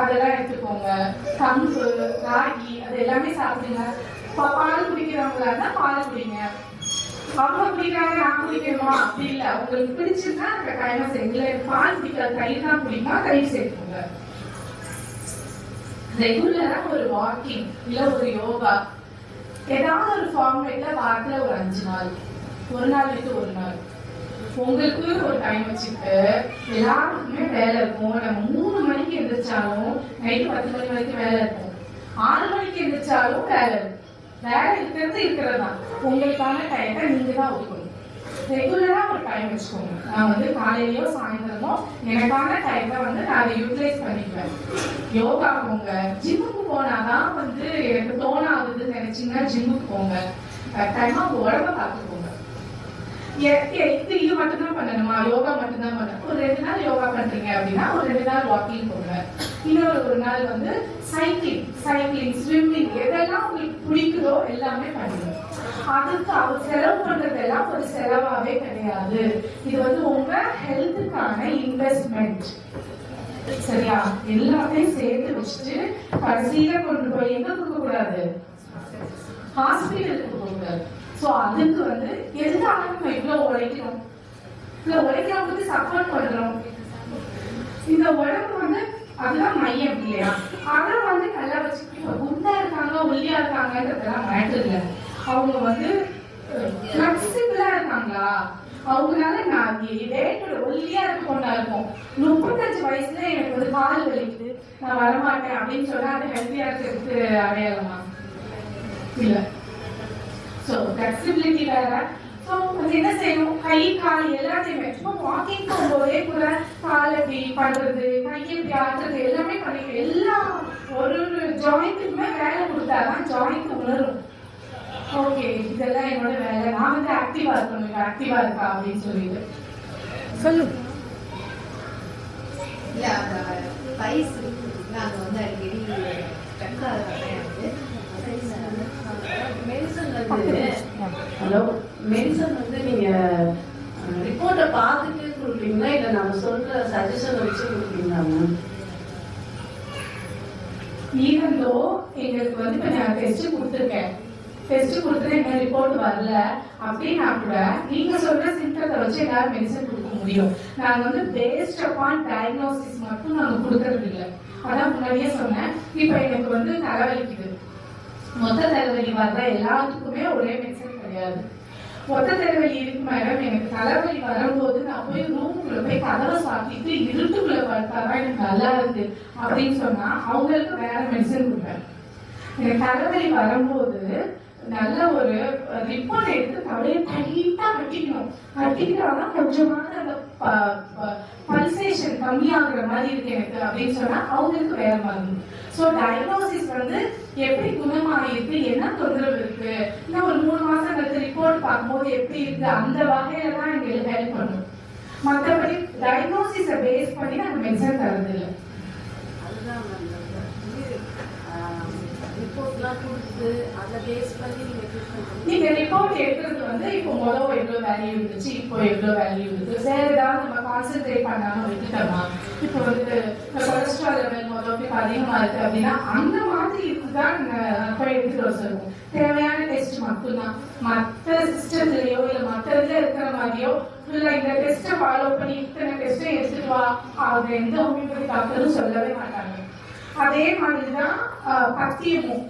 அதெல்லாம் எடுத்துக்கோங்க. கம்பு, ராகி அது எல்லாமே சாப்பிடுங்க. பால் குடிக்கிறவங்களா இருந்தா பால் குடிங்க. அவங்க குடிக்கிறாங்க நான் குடிக்கணுமா அப்படி இல்லை, உங்களுக்கு பிடிச்சிருந்தா அந்த கையில செஞ்சு. பால் குடிக்காத தயிர் தான் குடிக்குமா, தயிர் சேர்த்துக்கோங்க. ரெகுலரா ஒரு வாக்கிங் இல்ல ஒரு யோகா ஏதாவது ஒரு ஃபார்மேட்ல வாரத்துல ஒரு 5 நாள், ஒரு நாள் விட்டு ஒரு நாள் உங்களுக்கு ஒரு டைம் வச்சுட்டு. எல்லாருக்குமே வேலை இருக்கும். நம்ம 3 மணிக்கு எந்திரிச்சாலும் நைட்டு 10 மணி வரைக்கும் வேலை இருக்கும். 6 மணிக்கு எந்திரிச்சாலும் வேலை இருக்கும். வேலை இருக்கிறது தான். உங்களுக்கான டயத்தை நீங்க தான் ஒதுக்கணும். ரெகுலரா ஒரு டைம் வச்சுக்கோங்க. நான் வந்து காலையிலயோ சாயந்தரமோ எனக்கான டைத்தை வந்து நான் அதை யூட்டிலைஸ் பண்ணிக்குவேன். யோகா போங்க, ஜிம்முக்கு போனாதான் வந்து எனக்கு தோணாகுதுன்னு நினைச்சீங்கன்னா ஜிம்முக்கு போங்க. கட்டாயமா உங்க உடம்ப பார்த்துக்கோங்க. இது மட்டும்தான் பண்ணணுமா, யோகா மட்டும்தான் பண்ணணும்? ஒரு 2 நாள் யோகா பண்றீங்க அப்படின்னா ஒரு 2 நாள் வாக்கிங் போங்க. இன்னொரு நாள் வந்து சைக்கிளிங், ஸ்விம்மிங், எதெல்லாம் உங்களுக்கு பிடிக்குதோ எல்லாமே பண்ணுங்க. அதுக்கு அவர் செலவு பண்றதெல்லாம் ஒரு செலவாவே கிடையாது. இது வந்து உங்க ஹெல்த்துக்கான இன்வெஸ்ட்மெண்ட். சரியா? எல்லாத்தையும் சேர்த்து வச்சுட்டு கடைசியில கொண்டு போய் எங்க கொடுக்க கூடாது, ஹாஸ்பிட்டலுக்கு கொடுக்க கூடாது. சோ அதுக்கு வந்து எதுக்காக நம்ம இவ்வளவு உழைக்கிறோம், உழைக்கிறவங்களுக்கு சப்போர்ட் பண்றோம். இந்த உடம்பு வந்து அதுதான் மையம் இல்லையா? அதை வந்து நல்லா வச்சுக்கிட்டு குண்டா இருக்காங்க ஒல்லியா இருக்காங்கன்றதெல்லாம் மேட்டர் இல்லை. அவங்க வந்து பிளெக்சிபிளா இருக்காங்களா, அவங்களால நான் டேட்டோட ஒல்லியா இருக்க பொண்ணா இருக்கும், 35 வயசுல எனக்கு வந்து கால் வலிக்குது நான் வரமாட்டேன் அப்படின்னு சொன்னா அது ஹெல்த்தியா இருக்கிறதுக்கு அடையாளமா? இல்ல. ஸோ ஃபிளெக்சிபிலிட்டி வேற. ஸோ அது என்ன செய்யணும், கை கால் எல்லாத்தையுமே சும்மா வாக்கிங் போகும்போதே கூட கால் எப்படி பண்றது, கையை எப்படி ஆட்டுறது எல்லாமே பண்ணிக்கணும். எல்லாம் ஒரு ஜாயிண்ட்டுக்குமே வேலை கொடுத்தாதான் ஜாயிண்ட் உணரும். ஓகே இதெல்லாம் என்னோட வேலை, நான் வந்து ஆக்டிவா இருக்கணும், ஆக்டிவா இருக்கா அப்படின்னு சொல்லிட்டு சொல்லுங்க. இல்ல அந்த வயசு நாங்க வந்து அடிக்கடி மெடிசன் வந்து நீங்க ரிப்போர்ட்டை பார்த்துட்டு கொடுப்பீங்களா இல்ல நம்ம சொல்ற சஜஷன் வச்சு கொடுப்பீங்களா மேம்? ஈவன்தோ எங்களுக்கு வந்து இப்ப நான் டெஸ்ட் கொடுத்துருக்கேன், டெஸ்ட் கொடுத்துட்டு என்ன ரிப்போர்ட் வரல அப்படின்னா கூட நீங்க சொல்ற சிம்டத்தை வச்சு எல்லாரும் மெடிசன் கொடுக்க முடியும். நாங்க வந்து பேஸ்ட் அப்பான் டயக்னோசிஸ் மட்டும் நாங்க கொடுக்கறது இல்லை. அதான் முன்னாடியே சொன்னேன். இப்ப எனக்கு வந்து தலைவலிக்குது, மொத்த தலைவலி வர்ற எல்லாத்துக்குமே ஒரே மெடிசன் கிடையாது. ஒத்த தலைவலி இருக்கு மேடம், எனக்கு தலைவலி வரும்போது நான் போய் ரூமுக்குள்ள போய் கதவை சாத்திட்டு இருட்டுக்குள்ள படுத்தாதான் எனக்கு நல்லா இருக்கு அப்படின்னு சொன்னா அவங்களுக்கு வேற மெடிசன் கொடுப்பேன். எனக்கு தலைவலி வரும்போது நல்ல ஒரு ரிப்போர்ட் எடுத்து தலையை டைட்டா கட்டிக்கிட்டாதான் கொஞ்சமாவது அந்த பல்சேஷன் கம்மியாகிற மாதிரி இருக்கு எனக்கு அப்படின்னு சொன்னா அவங்களுக்கு வேற மாதிரி. ஸோ டயக்னோசிஸ் வந்து எப்படி குணமாயிருக்கு, என்ன தொந்தரவு இருக்கு, இன்னும் ஒரு 3 மாசம் கழிச்சு ரிப்போர்ட் பார்க்கும்போது எப்படி இருக்கு, அந்த வகையில தான் எங்களுக்கு ஹெல்ப் பண்ணும். மற்றபடி டயக்னோசிஸை பேஸ் பண்ணி நாங்கள் மெடிசன் தரது இல்லை. நீங்க ரிப்போர்ட் எடுக்கிறது வந்து இப்போ முதல் எவ்வளவு வேல்யூ இருந்துச்சு, இப்போ எவ்வளவு வேல்யூ இருக்கு, வேற ஏதாவது நம்ம கான்சென்ட்ரேட் பண்ணாம விட்டுட்டோமா, இப்போ வந்து கொலஸ்ட்ரால் லெவல் முதல் அதிகமா இருக்கு அப்படின்னா அந்த மாதிரி இருக்குதான் போய் எடுத்துட்டு வர சொல்லுவோம். தேவையான டெஸ்ட் மட்டும்தான். மற்ற சிஸ்டம்லயோ இல்ல மற்றதுல இருக்கிற மாதிரியோ இல்ல இந்த டெஸ்ட்டை ஃபாலோ பண்ணி இத்தனை டெஸ்ட்டை எடுத்துட்டு வா அவங்க எந்த ஹோமியோபதி டாக்டரும் சொல்லவே மாட்டாங்க. அதே மாதிரிதான் பத்தியமும்,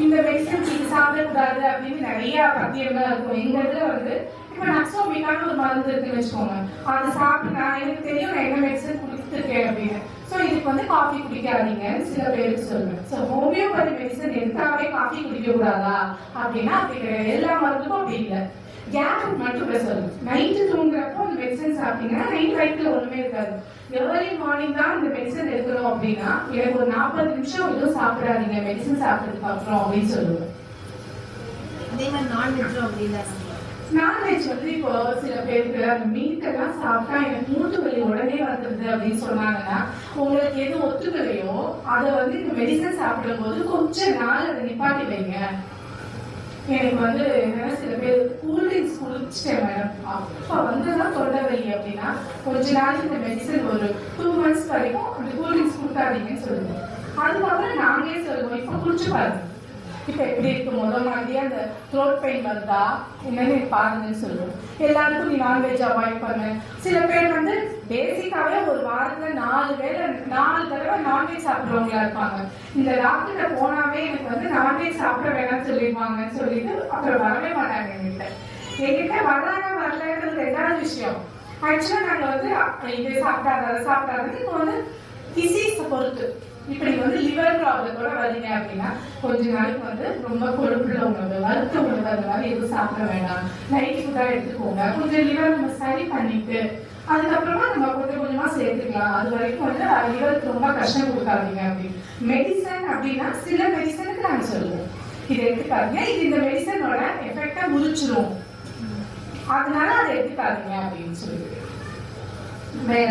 இந்த மெடிசன் இது சாப்பிடக்கூடாது அப்படின்னு நிறைய பத்தியம்லாம் இருக்கும். எங்க இதுல வந்து இப்ப நக்ஸோபிக்கான ஒரு மருந்து இருக்குன்னு வச்சுக்கோங்க, அது சாப்பிட்டு நான் எனக்கு தெரியும் நான் என்ன மெடிசன் குடிச்சிருக்கேன் அப்படின்னு. ஸோ இதுக்கு வந்து காஃபி குடிக்காதீங்கன்னு சில பேருக்கு சொல்லுவேன். ஸோ ஹோமியோபதி மெடிசன் எடுத்தாவே காஃபி குடிக்க கூடாதா அப்படின்னா அப்படி கிடையாது. எல்லா மருந்துக்கும் அப்படி இல்லை. கேப் மட்டும் சொல்லணும். நைட்டு தூங்குறப்போ அந்த மெடிசன் சாப்பிட்டீங்கன்னா நைட் வயிற்றுல ஒண்ணுமே இருக்காது. ஏர்லி மார்னிங் தான் இந்த மெடிசன் எடுக்கணும் அப்படின்னா எனக்கு ஒரு 40 நிமிஷம் எதுவும் சாப்பிடாதீங்க மெடிசன் சாப்பிட்டதுக்கு அப்புறம் அப்படின்னு சொல்லுவேன். அதே மாதிரி நான்வெஜ்ஜும் அப்படிதான். நான்வெஜ் வந்து இப்போ சில பேருக்கு அந்த மீட் எல்லாம் சாப்பிட்டா எனக்கு மூட்டு வலி உடனே வந்துருது அப்படின்னு சொன்னாங்கன்னா உங்களுக்கு எது ஒத்துக்கலையோ அதை வந்து இந்த மெடிசன் சாப்பிடும் போது கொஞ்ச நாள் அதை நிப்பாட்டி வைங்க. எனக்கு வந்து என்னன்னா சில பேர் கூல்ட்ரிங்க்ஸ் குடிச்சிட்டேன் மேடம், அப்ப வந்துதான் தொண்டை வலி அப்படின்னா கொஞ்ச நாளைக்கு இந்த மெடிசன் ஒரு 2 months வரைக்கும் அந்த கூல்ட்ரிங்க்ஸ் கொடுக்காதீங்கன்னு சொல்லுவோம். அதுக்கப்புறம் நாங்களே சொல்லுவோம் இப்ப குடிச்சு பாருங்க இப்ப எப்படி இருக்கு, முதல் மாதிரியே அந்த த்ரோட் பெயின் வருதா என்னன்னு பாருங்கன்னு சொல்லுவோம். எல்லாருக்கும் நீ நான்வெஜ் அவாய்ட் பண்ணு. சில பேர் வந்து பேசிக்காவே ஒரு வாரத்துல 4 தடவை நான்வெஜ் சாப்பிடுறவங்களா இருப்பாங்க. இந்த டாக்டர்கிட்ட போனாவே எனக்கு வந்து நான்வெஜ் சாப்பிட வேணாம்னு சொல்லிடுவாங்கன்னு சொல்லிட்டு அப்புறம் வரவே மாட்டாங்க என்கிட்ட வர்றாங்க வரலன்றது 2வது விஷயம். ஆக்சுவலா நாங்க வந்து இது சாப்பிடாத அதை சாப்பிடாதது இப்போ வந்து டிசீஸை பொறுத்து இப்ப நீங்க வந்து லிவர் ப்ராப்ளத்தோட வரீங்க அப்படின்னா கொஞ்ச நாளைக்கு வந்து ரொம்ப கொழுப்புள்ள உணவு, வறுத்த உணவு அந்த மாதிரி எதுவும் சாப்பிட வேண்டாம், லைட் ஃபுட்டா எடுத்துக்கோங்க. கொஞ்சம் லிவர் நம்ம சரி பண்ணிட்டு அதுக்கப்புறமா நம்ம கொஞ்சம் கொஞ்சமா சேர்த்துக்கலாம். அது வரைக்கும் வந்து லிவருக்கு ரொம்ப கஷ்டம் கொடுக்காதீங்க அப்படின்னு. மெடிசன் அப்படின்னா சில மெடிசனுக்கு நாங்க சொல்லுவோம் இது எடுத்துக்காதீங்க, இது இந்த மெடிசனோட எஃபெக்டா முறிச்சிரும், அதனால அதை எடுத்துக்காதீங்க அப்படின்னு சொல்லிட்டு. வேற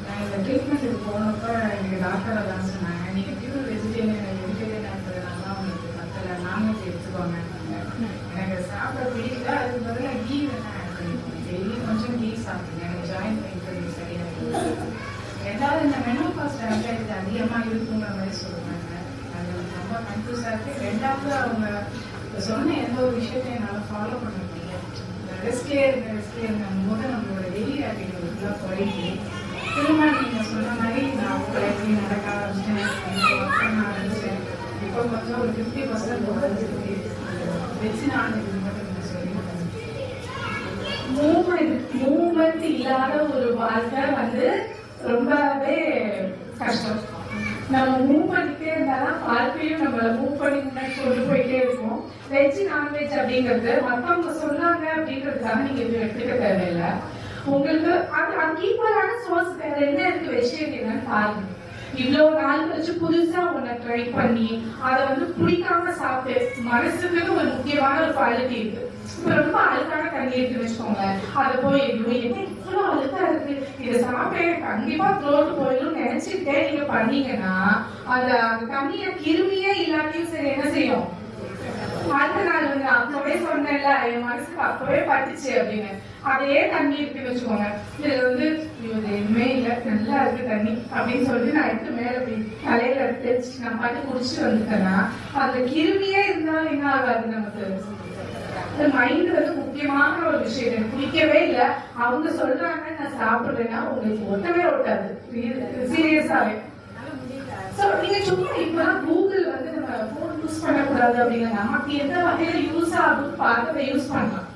நான் இந்த ட்ரீட்மெண்ட்டுக்கு போனப்ப எனக்கு டாக்டரை தான் சொன்னாங்க, நீங்க பியூர் வெஜிடேரியன் இருக்கிறதுனால உங்களுக்கு பத்தல, நான்வெஜ் எடுத்துக்கோங்க. எனக்கு சாப்பிட பிடிக்கல, அதுக்கு பதிலாக கீ வேணா ஆட் பண்ணிக்கோங்க, டெய்லி கொஞ்சம் கீ சாப்பிடுங்க, எனக்கு ஜாயின் பண்ணிக்கிறது சரியாக. ரெண்டாவது இந்த மெனோபாஸ் டேப்லெட் அதிகமாக இருக்குங்கிற மாதிரி சொல்லுவாங்க, அது ரொம்ப கன்ஃபியூஸாக இருக்கு. ரெண்டாவது அவங்க சொன்ன எந்த ஒரு விஷயத்தையும் என்னால் ஃபாலோ பண்ண முடியாது. ரெஸ்ட்லேயே போது நம்மளோட டெய்லி ஆக்டிவிட்டிஸ்லாம் குறையுது. திரும்ப நீங்கள் சொன்ன மாதிரி நான் அவங்க எப்படி நடக்க ஆரம்பிச்சேன். இப்போ கொஞ்சம் ஒரு 50% குறைஞ்சிருக்கு. வச்சு நான் இது மட்டும் நீங்கள் சொல்லி மூவ்மெண்ட் இல்லாத ஒரு வாழ்க்கை வந்து ரொம்பவே கஷ்டம். நம்ம மூவ் பண்ணிட்டே இருந்தாலும் வாழ்க்கையும் நம்மள மூவ் பண்ணி முன்னாடி கொண்டு போயிட்டே இருக்கும். வெஜ் நான்வெஜ் அப்படிங்கிறது மற்றவங்க சொன்னாங்க அப்படிங்கிறதுக்காக நீங்க இது எடுத்துக்க தேவையில்லை. உங்களுக்கு அது ஈக்குவலான சோர்ஸ் வேற என்ன இருக்கு வெஜிடேரியன் பாருங்க. இவ்வளவு நாள் கழிச்சு புதுசா ஒன்ன ட்ரை பண்ணி அதை வந்து பிடிக்காம சாப்பிட்டு மனசுக்கு ஒரு முக்கியமான ஒரு குவாலிட்டி இருக்கு. இப்ப ரொம்ப அழுக்கான தண்ணி இருக்குன்னு வச்சுக்கோங்க, அதை போய் இவ்வளவு அழுக்கா இருக்கு இதை சாப்பிட்டு கண்டிப்பா த்ரோட் போயிடும் நினைச்சுட்டே நீங்க பண்ணீங்கன்னா அந்த தண்ணிய கிருமியே இல்லாட்டியும் சரி என்ன செய்யும், அடுத்த நாள் வந்து அப்பவே சொன்னேன்ல என் மனசுக்கு அப்பவே பட்டுச்சு அப்படின்னு அதே தண்ணி இருக்குன்னு வச்சுக்கோங்க, இதுல வந்து எதுவுமே இல்ல நல்லா இருக்கு தண்ணி அப்படின்னு சொல்லிட்டு நான் எடுத்து மேல தலையில தெரிச்சு நான் பாட்டு குடிச்சிட்டு வந்துட்டேன்னா அதுல கிருமியே இருந்தாலும் என்ன ஆகாது நமக்கு. மைண்ட் வந்து முக்கியமான ஒரு விஷயம். எனக்கு பிடிக்கவே இல்லை அவங்க சொல்றாங்க நான் சாப்பிடுறேன்னா உங்களுக்கு ஒட்டவே ஒட்டாது சீரியஸாவே. நீங்க சும்மா இப்பதான் கூகுள் வந்து நம்ம போன் யூஸ் பண்ணக்கூடாது அப்படிங்கிற நமக்கு எந்த வகையில யூஸ் ஆகும்னு பார்த்து அதை யூஸ் பண்ணலாம்.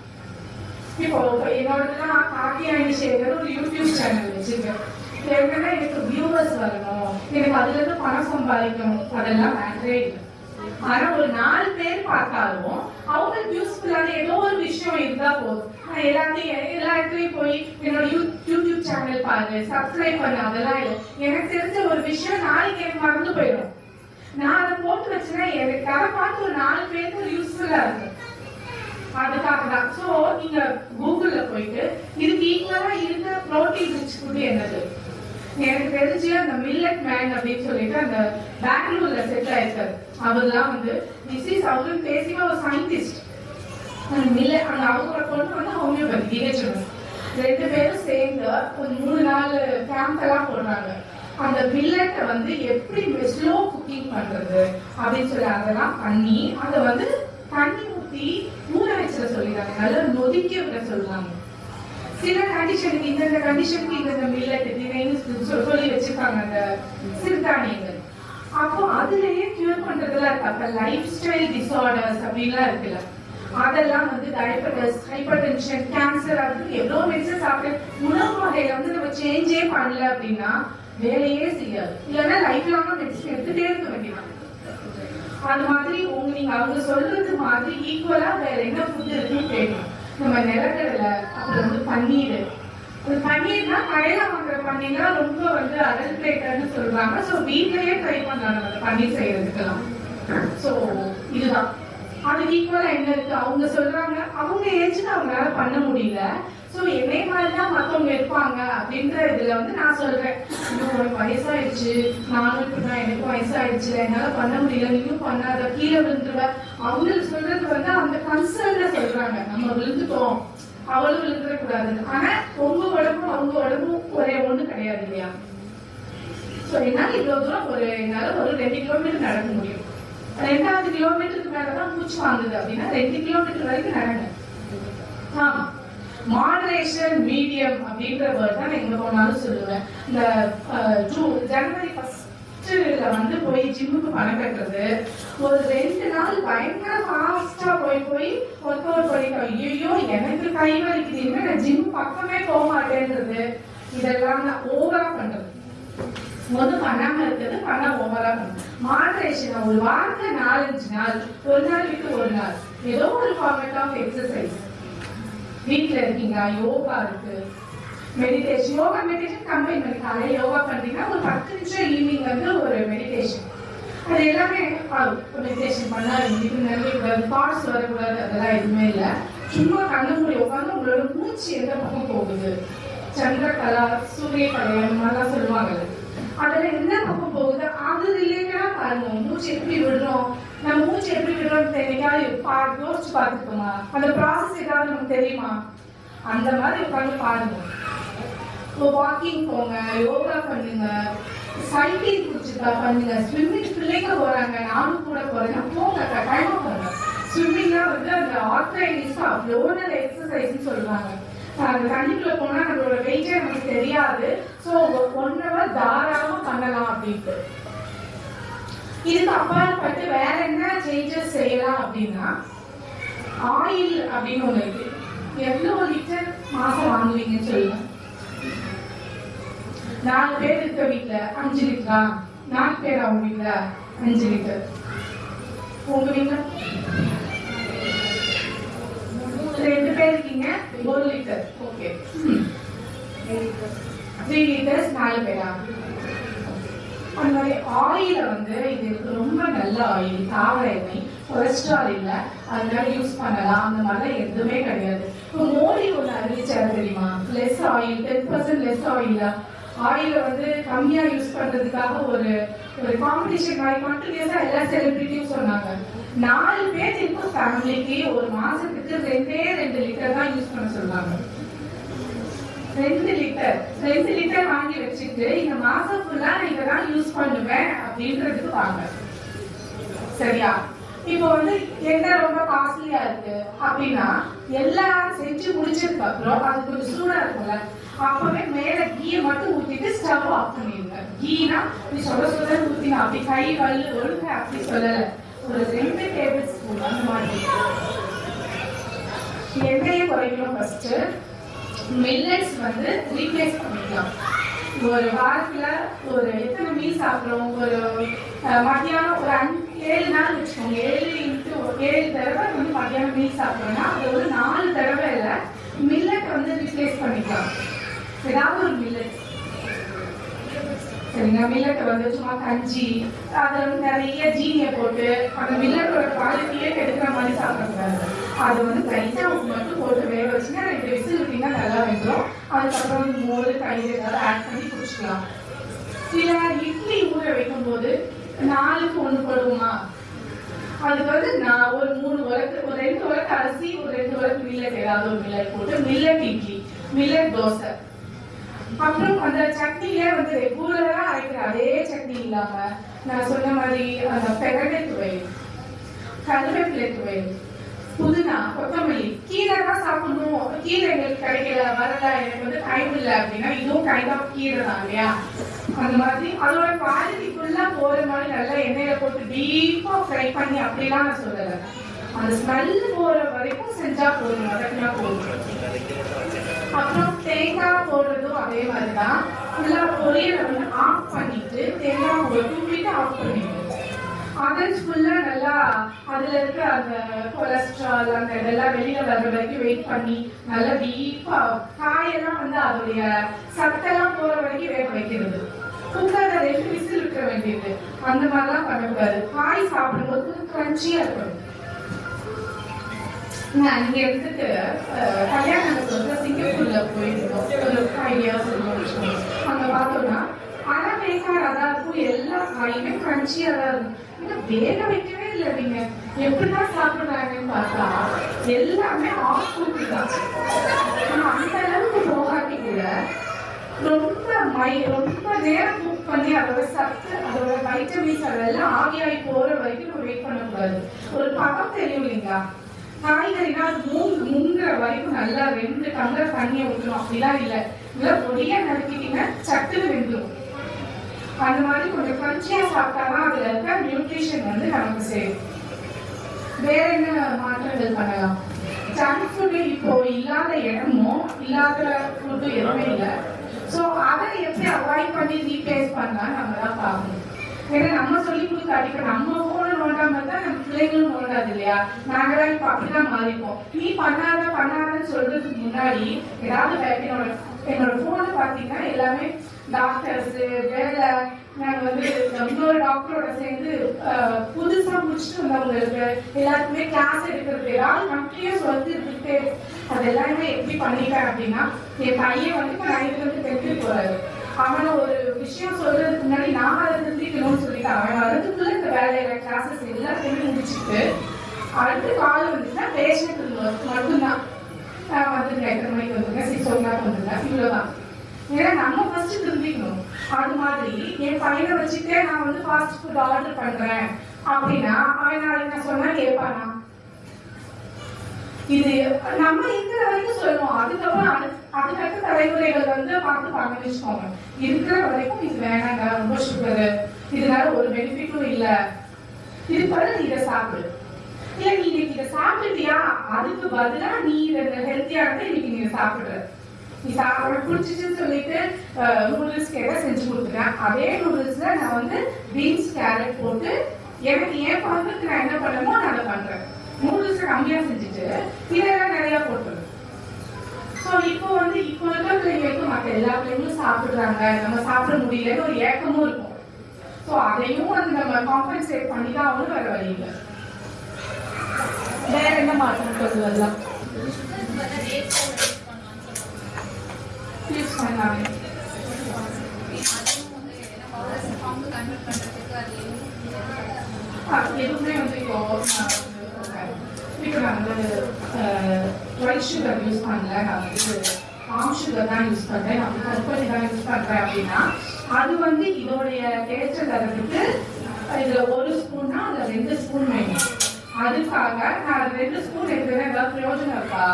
இப்போ என்னோடதுலாம் காக்கியாணி சேகர் ஒரு யூடியூப் சேனல் வச்சிருக்கேன். என்னன்னா எனக்கு வியூவர்ஸ் வரணும், எனக்கு அதுல இருந்து பணம் சம்பாதிக்கணும், அதெல்லாம் மேட்டரே இல்லை. ஆனா ஒரு 4 பேர் பார்த்தாலும் அவங்களுக்கு யூஸ்ஃபுல்லான ஏதோ ஒரு விஷயம் இருந்தா போதும். நான் எல்லா இடத்துலயும் போய் என்னோட யூடியூப் சேனல் பாரு, சப்ஸ்கிரைப் பண்ண, அதெல்லாம் இல்லை. எனக்கு தெரிஞ்ச ஒரு விஷயம் நாளைக்கு எனக்கு மறந்து போயிடும். நான் அதை போட்டு வச்சுன்னா எனக்கு அதை பார்த்து ஒரு 4 பேருக்கு யூஸ்ஃபுல்லா இருக்கும். அதுக்காக தான். ஸோ நீங்க கூகுள்ல போயிட்டு இதுக்கு ஈக்குவலா இருக்க ப்ரோட்டீன் ரிச் ஃபுட் என்னது, எனக்கு தெரிஞ்சு அந்த மில்லட் மேன் அப்படின்னு சொல்லிட்டு அந்த பெங்களூர்ல செட்டில் ஆயிருக்காரு. அவர்லாம் வந்து அவரு பேசிவா ஒரு சயின்டிஸ்ட். மில்லட் அந்த அவங்களோட பொண்ணு வந்து ஹோமியோபதி டிஹெச்எம். 2 பேரும் சேர்ந்து ஒரு 3 நாள் கேம்ப் எல்லாம் போடுறாங்க. அந்த மில்லட்டை வந்து எப்படி ஸ்லோ குக்கிங் பண்றது அப்படின்னு சொல்லி அதெல்லாம் பண்ணி அதை வந்து தண்ணி ஊற்றி ஊற வச்சிட சொல்லிடுறாங்க, நல்லா நொதிக்க விட சொல்றாங்க. சில கண்டிஷனுக்கு இந்த கண்டிஷனுக்கு இந்த மில்லட் சொல்லி வச்சிருக்காங்க அந்த சிறுதானியங்கள். அப்போ அதுலயே கியூர் பண்றதுல இருக்க லைஃப் ஸ்டைல் டிசார்டர்ஸ் அப்படின்லாம் இருக்குல்ல, அதெல்லாம் வந்து டயபெட்டிஸ், ஹைப்பர் டென்ஷன், கேன்சர், அதுக்கு எவ்வளவு மெடிசன் சாப்பிட்டு உணவு வகையில வந்து நம்ம சேஞ்சே பண்ணல அப்படின்னா வேலையே செய்யாது. இல்லைன்னா லைஃப் லாங்கா மெடிசன் எடுத்துட்டே இருக்க வேண்டியதான். அது மாதிரி நீங்க அவங்க சொல்றது மாதிரி ஈக்குவலா வேற என்ன ஃபுட் இருக்குன்னு கேட்கணும். நம்ம நிலக்கடலை, அப்புறம் வந்து பன்னீர். பன்னீர்னா கடையில வாங்குற பன்னீர்னா ரொம்ப வந்து அடல்ட்ரேட்டட்னு சொல்றாங்க. ஸோ வீட்லயே ட்ரை பண்ணலாம் நம்ம பன்னீர் செய்யறதுக்கெல்லாம். ஸோ இதுதான் அதுக்கு ஈக்குவலா என்ன இருக்கு அவங்க சொல்றாங்க. அவங்க ஏஜ்க்கு அவங்களால பண்ண முடியல. ஸோ என்னை மாதிரிதான் மற்றவங்க இருப்பாங்க அப்படின்ற இதுல வந்து நான் சொல்றேன், உனக்கு வயசாயிடுச்சு, நானும் இப்படிதான், எனக்கு வயசாயிடுச்சு, என்னால பண்ண முடியல, நீயும் பண்ணாத, கீழே விழுந்துருவ. அவங்களுக்கு சொல்றது வந்து அந்த கன்சர்ன்ல சொல்றாங்க, நம்ம விழுந்துட்டோம், அவளும் விழுந்துடக்கூடாது. ஆனா உங்க உடம்பும் அவங்க உடம்பும் ஒரே ஒண்ணு கிடையாது இல்லையா? ஸோ என்னால இவ்வளவு தூரம் என்னால ஒரு 2 கிலோமீட்டர் நடக்க முடியும். 2வது கிலோமீட்டருக்கு மேலதான் மூச்சு வாங்குது அப்படின்னா 2 கிலோமீட்டர் வரைக்கும் நடங்க. ஆமா, மாடரேஷன், மீடியம் அப்படின்ற வேர்ட் தான் எங்க போனாலும் சொல்லுவேன். இந்த ஜனவரி 1 வந்து போய் ஜிம்முக்கு பணம் கட்டுறது, ஒரு 2 நாள் பயங்கர ஃபாஸ்டா போய் ஒர்க் அவுட் பண்ணிட்டு ஐயோ எனக்கு கை வலிக்குது, இனிமே நான் ஜிம் பக்கமே போக மாட்டேன்றது, இதெல்லாம் ஓவரா பண்றது. பண்ணாம இருக்கிறது, பண்ணா ஓவரா பண்றது. மாடரேஷன் ஒரு வாரத்துல 4-5 நாள், ஒரு நாள் விட்டு ஒரு நாள் ஏதோ ஒரு ஃபார்மேட் ஆஃப் எக்ஸசைஸ். வீட்டுல இருக்கீங்க, யோகா இருக்கு, மெடிடேஷன், யோகா மெடிடேஷன் கம்பைன் பண்ணி காலையில யோகா பண்றீங்கன்னா ஒரு 10 நிமிஷம் ஈவினிங் வந்து ஒரு மெடிடேஷன். அது எல்லாமே மெடிடேஷன் பண்ணா இது நிறைய தாட்ஸ் வரக்கூடாது, அதெல்லாம் எதுவுமே இல்லை. சும்மா கண்ண மூடி உட்காந்து உங்களோட மூச்சு எந்த பக்கம் போகுது, சந்திரகலா, சூரிய கலையம் மாதிரிலாம் சொல்லுவாங்கல்ல, அதுல என்ன பக்கம் போகுது அது ரிலேட்டடா பாருங்க. மூச்சு எப்படி விடுறோம், நம்ம மூச்சு எப்படி விடுறோம் என்னைக்காவது யோசிச்சு பார்த்துக்கோமா? அந்த ப்ராசஸ் ஏதாவது நமக்கு தெரியுமா? அந்த மாதிரி உட்காந்து பாருங்க. வாக்கிங் போங்க, யோகா பண்ணுங்க, சைக்கிள் குடிச்சிருக்கா பண்ணுங்க, ஸ்விம்மிங் பிள்ளைங்க போறாங்க, நானும் கூட போறேன், போங்க, கட்டாயமா போங்க. ஸ்விம்மிங்னா வந்து அந்த ஆர்த்ரைட்டிஸ் அவ்வளோ எக்ஸசைஸ் சொல்றாங்க. அந்த தண்ணிக்குள்ள போனா நம்மளோட வெயிட்டே நமக்கு தெரியாது. ஸோ 1 hour தாராளமா பண்ணலாம் அப்படின்ட்டு. இதுக்கு அப்பாற்பட்டு வேற என்ன சேஞ்சஸ் செய்யலாம் அப்படின்னா, ஆயில் அப்படின்னு ஒண்ணு இருக்கு. எவ்வளவு லிட்டர் மாசம் வாங்குவீங்கன்னு சொல்லுங்க. 4 பேர் இருக்க வீட்டுல 5 லிட்டரா? 4 பேர் அவங்க வீட்டுல 5 லிட்டர். உங்க வீட்டுல 2 பேர் இருக்கீங்க, 1 லிட்டர். ஓகே, 3 லிட்டர்ஸ் 4 பேரா? அந்த மாதிரி ஆயில வந்து இது ரொம்ப நல்ல ஆயில், தாவர எண்ணெய், கொலஸ்ட்ரால் இல்ல, அதனால யூஸ் பண்ணலாம். அந்த மாதிரிலாம் எதுவுமே கிடையாது. இப்போ மோடி ஒண்ணு அறிவிச்சாரு தெரியுமா, லெஸ் ஆயில், 10% லெஸ் ஆயிலா. ஆயில வந்து கம்மியா யூஸ் பண்றதுக்காக ஒரு காம்படிஷன் மாதிரி கண்டினியூஸா எல்லா செலிபிரிட்டியும் சொன்னாங்க. 4 பேர் இருக்கும் ஃபேமிலிக்கு ஒரு மாசத்துக்கு 2 லிட்டர் தான் யூஸ் பண்ண சொல்றாங்க. 2 லிட்டர் வாங்கி வச்சுட்டு இந்த மாசம் ஃபுல்லா நான் இதெல்லாம் யூஸ் பண்ணுவேன் அப்படின்றதுக்கு வாங்க. சரியா? இப்போ வந்து என்ன ரொம்ப காஸ்ட்லியா இருக்கு அப்படின்னா, எல்லாம் செஞ்சு முடிச்சதுக்கு அப்புறம் அது கொஞ்சம் சூடா இருக்கும்ல, அப்பவே மேல கீயை மட்டும் ஊத்திட்டு ஸ்டவ் ஆஃப் பண்ணிடுங்க. கீனா நீ சொல்ல ஊத்தினா அப்படி கை வலு ஒழுங்க அப்படி சொல்லல. ஒரு 2 டேபிள் ஸ்பூன் அந்த மாதிரி. எண்ணெயை குறைக்கணும். ஃபர்ஸ்ட் மில்லட்ஸ் வந்து ரீப்ளேஸ் பண்ணிக்கலாம். ஒரு வாரத்துல ஒரு எத்தனை மீல் சாப்பிடுறோம், ஒரு மத்தியானம் ஒரு 7 நாள் வச்சுக்கோங்க, 7 தடவை வந்து மத்தியானம் மீல் சாப்பிடுறோம்னா அது ஒரு 4 தடவை இல்லை மில்லட் வந்து ரீப்ளேஸ் பண்ணிக்கலாம். ஏதாவது ஒரு மில்லட் சரிங்க. மில்லட்டை வந்து சும்மா கஞ்சி அதில் வந்து நிறைய ஜீனியை போட்டு அந்த மில்லட்டோட குவாலிட்டியே கெடுக்கிற மாதிரி சாப்பிடக்கூடாது. அதை வந்து லைட்டாக உப்பு மட்டும் போட்டு வேக வச்சுன்னா 2 விசில் விட்டீங்கன்னா நல்லா வெந்துடும். அதுக்கப்புறம் மோர் தயிர் ஏதாவது ஆட் பண்ணி குடிச்சிக்கலாம். இல்லை இட்லி ஊற வைக்கும் போது 4க்கு 1 போடுவோமா, அதுக்கு வந்து நான் ஒரு 3 உலக்கு, ஒரு 2 உலக்கு அரிசி, ஒரு 2 உலக்கு மில்லட், ஏதாவது ஒரு மில்லட் போட்டு மில்லட் இட்லி, மில்லட் தோசை. அப்புறம் அந்த சட்னியே வந்து ரெகுலரா அரைக்கிற அதே சட்னி இல்லாம நான் சொன்ன மாதிரி அந்த பெரண்டை துவையல், கருவேப்பிலை துவையல், புதினா, கொத்தமல்லி, கீரை தான் சாப்பிடணும், கீரை எங்களுக்கு கிடைக்கல, வரல, எனக்கு வந்து டைம் இல்லை அப்படின்னா இதுவும் கைண்ட் ஆஃப் கீரை தான் இல்லையா. அந்த மாதிரி அதோட குவாலிட்டிக்குள்ள போற மாதிரி நல்லா எண்ணெயில போட்டு டீப்பா ஃப்ரை பண்ணி அப்படிலாம் நான் சொல்லலை. அந்த ஸ்மெல் போற வரைக்கும் செஞ்சா போதும், வதக்கினா போதும். அப்புறம் தேங்காய் போடுறதும் அதே மாதிரிதான். ஃபுல்லா பொரியலை வந்து ஆஃப் பண்ணிட்டு தேங்காய் தூக்கிட்டு ஆஃப் பண்ணிட்டு அதை ஃபுல்லா நல்லா அதுல இருக்க அந்த கொலஸ்ட்ரால் அந்த இதெல்லாம் வெளியில வர்ற வரைக்கும் வெயிட் பண்ணி நல்லா டீப்பா காயெல்லாம் வந்து அதோடைய சத்தெல்லாம் போற வரைக்கும் வேக வைக்கிறது. குக்கர்ல 2 விசில் விட்டுற வேண்டியது. அந்த மாதிரிலாம் பண்ணக்கூடாது. காய் சாப்பிடும்போது கிரன்ச்சியா இருக்கணும். நீங்க எடுத்துட்டு கல்யாணத்துக்கு வந்து சிங்கப்பூர்ல போயிருந்தோம் ஒரு 5 years இருக்கும். அங்க பார்த்தோம்னா வேகாதான் இருக்கும், எல்லா காயுமே கிரன்ச்சியா தான் இருக்கும். வேக வைக்கவே இல்லை. நீங்க எப்படிதான் சாப்பிடுறாங்கன்னு பார்த்தா எல்லாமே ஆஃப் ஃபுட் தான். அந்த அளவுக்கு போகாட்டி கூட ரொம்ப நேரம் குக் பண்ணி அதோட சத்து அதோட வைட்டமின்ஸ் அதெல்லாம் ஆவியாகி போற வரைக்கும் நம்ம வெயிட் பண்ணக்கூடாது. ஒரு பக்கம் தெரியும் இல்லைங்களா, காய்கறினா முங்குற வரைக்கும் நல்லா 2 டம்ளர் தண்ணியை ஊற்றணும். அப்படிலாம் இல்லை, இல்லை பொடியா நறுக்கிட்டீங்கன்னா சட்டுன்னு வெந்துடும். அந்த மாதிரி கொஞ்சம் கிரன்ச்சியா சாப்பிட்டாதான் அதுல இருக்க நியூட்ரிஷன் வந்து நமக்கு சேரும். வேற என்ன மாற்றங்கள் பண்ணலாம்? ஜங்க் ஃபுட்டு இப்போ இல்லாத இடமும் இல்லாத ஃபுட்டு எதுவுமே இல்லை. ஸோ அதை எப்படி அவாய்ட் பண்ணி ரீப்ளேஸ் பண்ணா நம்ம தான் பார்க்கணும். ஏன்னா நம்ம சொல்லி கொடுக்காது. இப்ப நம்ம போன நோண்டாம தான் நம்ம பிள்ளைங்களும் நோண்டாது இல்லையா. நாங்கதான் இப்ப அப்படிதான் மாறிப்போம். நீ பண்ணாதன்னு சொல்றதுக்கு முன்னாடி ஏதாவது என்னோட போனை பாத்தீங்கன்னா எல்லாமே டாக்டர்ஸ் வேலை, நாங்க வந்து இன்னொரு டாக்டரோட சேர்ந்து புதுசா முடிச்சுட்டு வந்தவங்களுக்கு எல்லாருக்குமே கிளாஸ் எடுக்கிறது ஏதாவது கண்டினியூஸ் வந்து இருந்துட்டு அது எல்லாருமே எப்படி பண்ணிட்டேன் அப்படின்னா, என் பையன் வந்து இப்ப 9th தெரிஞ்சு போறாரு. அவனை ஒரு விஷயம் சொல்றதுக்கு முன்னாடி நான் அதை தெரிஞ்சுக்கணும்னு சொல்லிட்டு அவன் வரதுக்குள்ள இந்த வேலையில கிளாஸஸ் எல்லாத்தையுமே முடிச்சுட்டு அடுத்து கால் வந்துச்சுன்னா பேஷண்ட் மட்டும்தான் வந்துருங்க, எத்தனை மணிக்கு வந்துருங்க, 6 o'clock வந்துருங்க, இவ்வளவுதான். ஏன்னா நம்ம ஃபர்ஸ்ட் தெரிஞ்சுக்கணும். அது மாதிரி என் பையனை வச்சுட்டே நான் வந்து ஃபாஸ்ட் ஃபுட் ஆர்டர் பண்றேன் அப்படின்னா அவன் நாளைக்கு நான் சொன்னா கேட்பானா? இது நம்ம இருக்கிற வரைக்கும் சொல்லுவோம். அதுக்கப்புறம் அடுத்த தலைமுறைகள் வந்து பார்த்துப்பாங்கன்னு வச்சுக்கோங்க. இருக்கிற வரைக்கும் இது வேணாங்க, ரொம்ப சுகரு, இதனால ஒரு பெனிஃபிட்டும் இல்லை, இது பதில் இதை சாப்பிடு. இல்ல நீ இதை சாப்பிட்டியா, அதுக்கு பதிலா நீ இதை ஹெல்த்தியானதை இன்னைக்கு நீங்க சாப்பிடுற, நீ சாப்பிட குடிச்சிச்சுன்னு சொல்லிட்டு நூடுல்ஸ் கேட்டா செஞ்சு கொடுத்துட்டேன். அதே நூடுல்ஸ்ல நான் வந்து பீன்ஸ் கேரட் போட்டு எனக்கு ஏன் பங்குக்கு நான் என்ன பண்ணணுமோ நான் அதை பண்றேன். நூடுல்ஸ் கம்மியா செஞ்சுட்டு இதெல்லாம் நிறைய போட்டுருவேன். ஸோ இப்போ இருக்கிற பிள்ளைங்களுக்கும் மற்ற எல்லா பிள்ளைங்களும் சாப்பிடுறாங்க, நம்ம சாப்பிட முடியலன்னு ஒரு ஏக்கமும் இருக்கும். ஸோ அதையும் வந்து நம்ம காம்பன்சேட் பண்ணிதான் அவனும் வேற வழி இல்லை. வேற என்ன மாற்றம் சொல்லலாம்? யூஸ் பண்ணாமே எதுவுமே வந்து இப்போ நான் வந்து ஒயிட் சுகர் யூஸ் பண்ணல, நான் வந்து பாம் சுகர் தான் யூஸ் பண்றேன், நான் வந்து கருப்பட்டி தான் யூஸ் பண்றேன் அப்படின்னா அது வந்து இதோடைய டேஸ்ட் தரத்துக்கு இதுல 1 ஸ்பூன்னா அதுல 2 ஸ்பூன் வேணும். அதுக்காக நான் 2 ஸ்பூன் எடுக்கிறேன். ஏதாவது பிரயோஜனம் இருக்கா?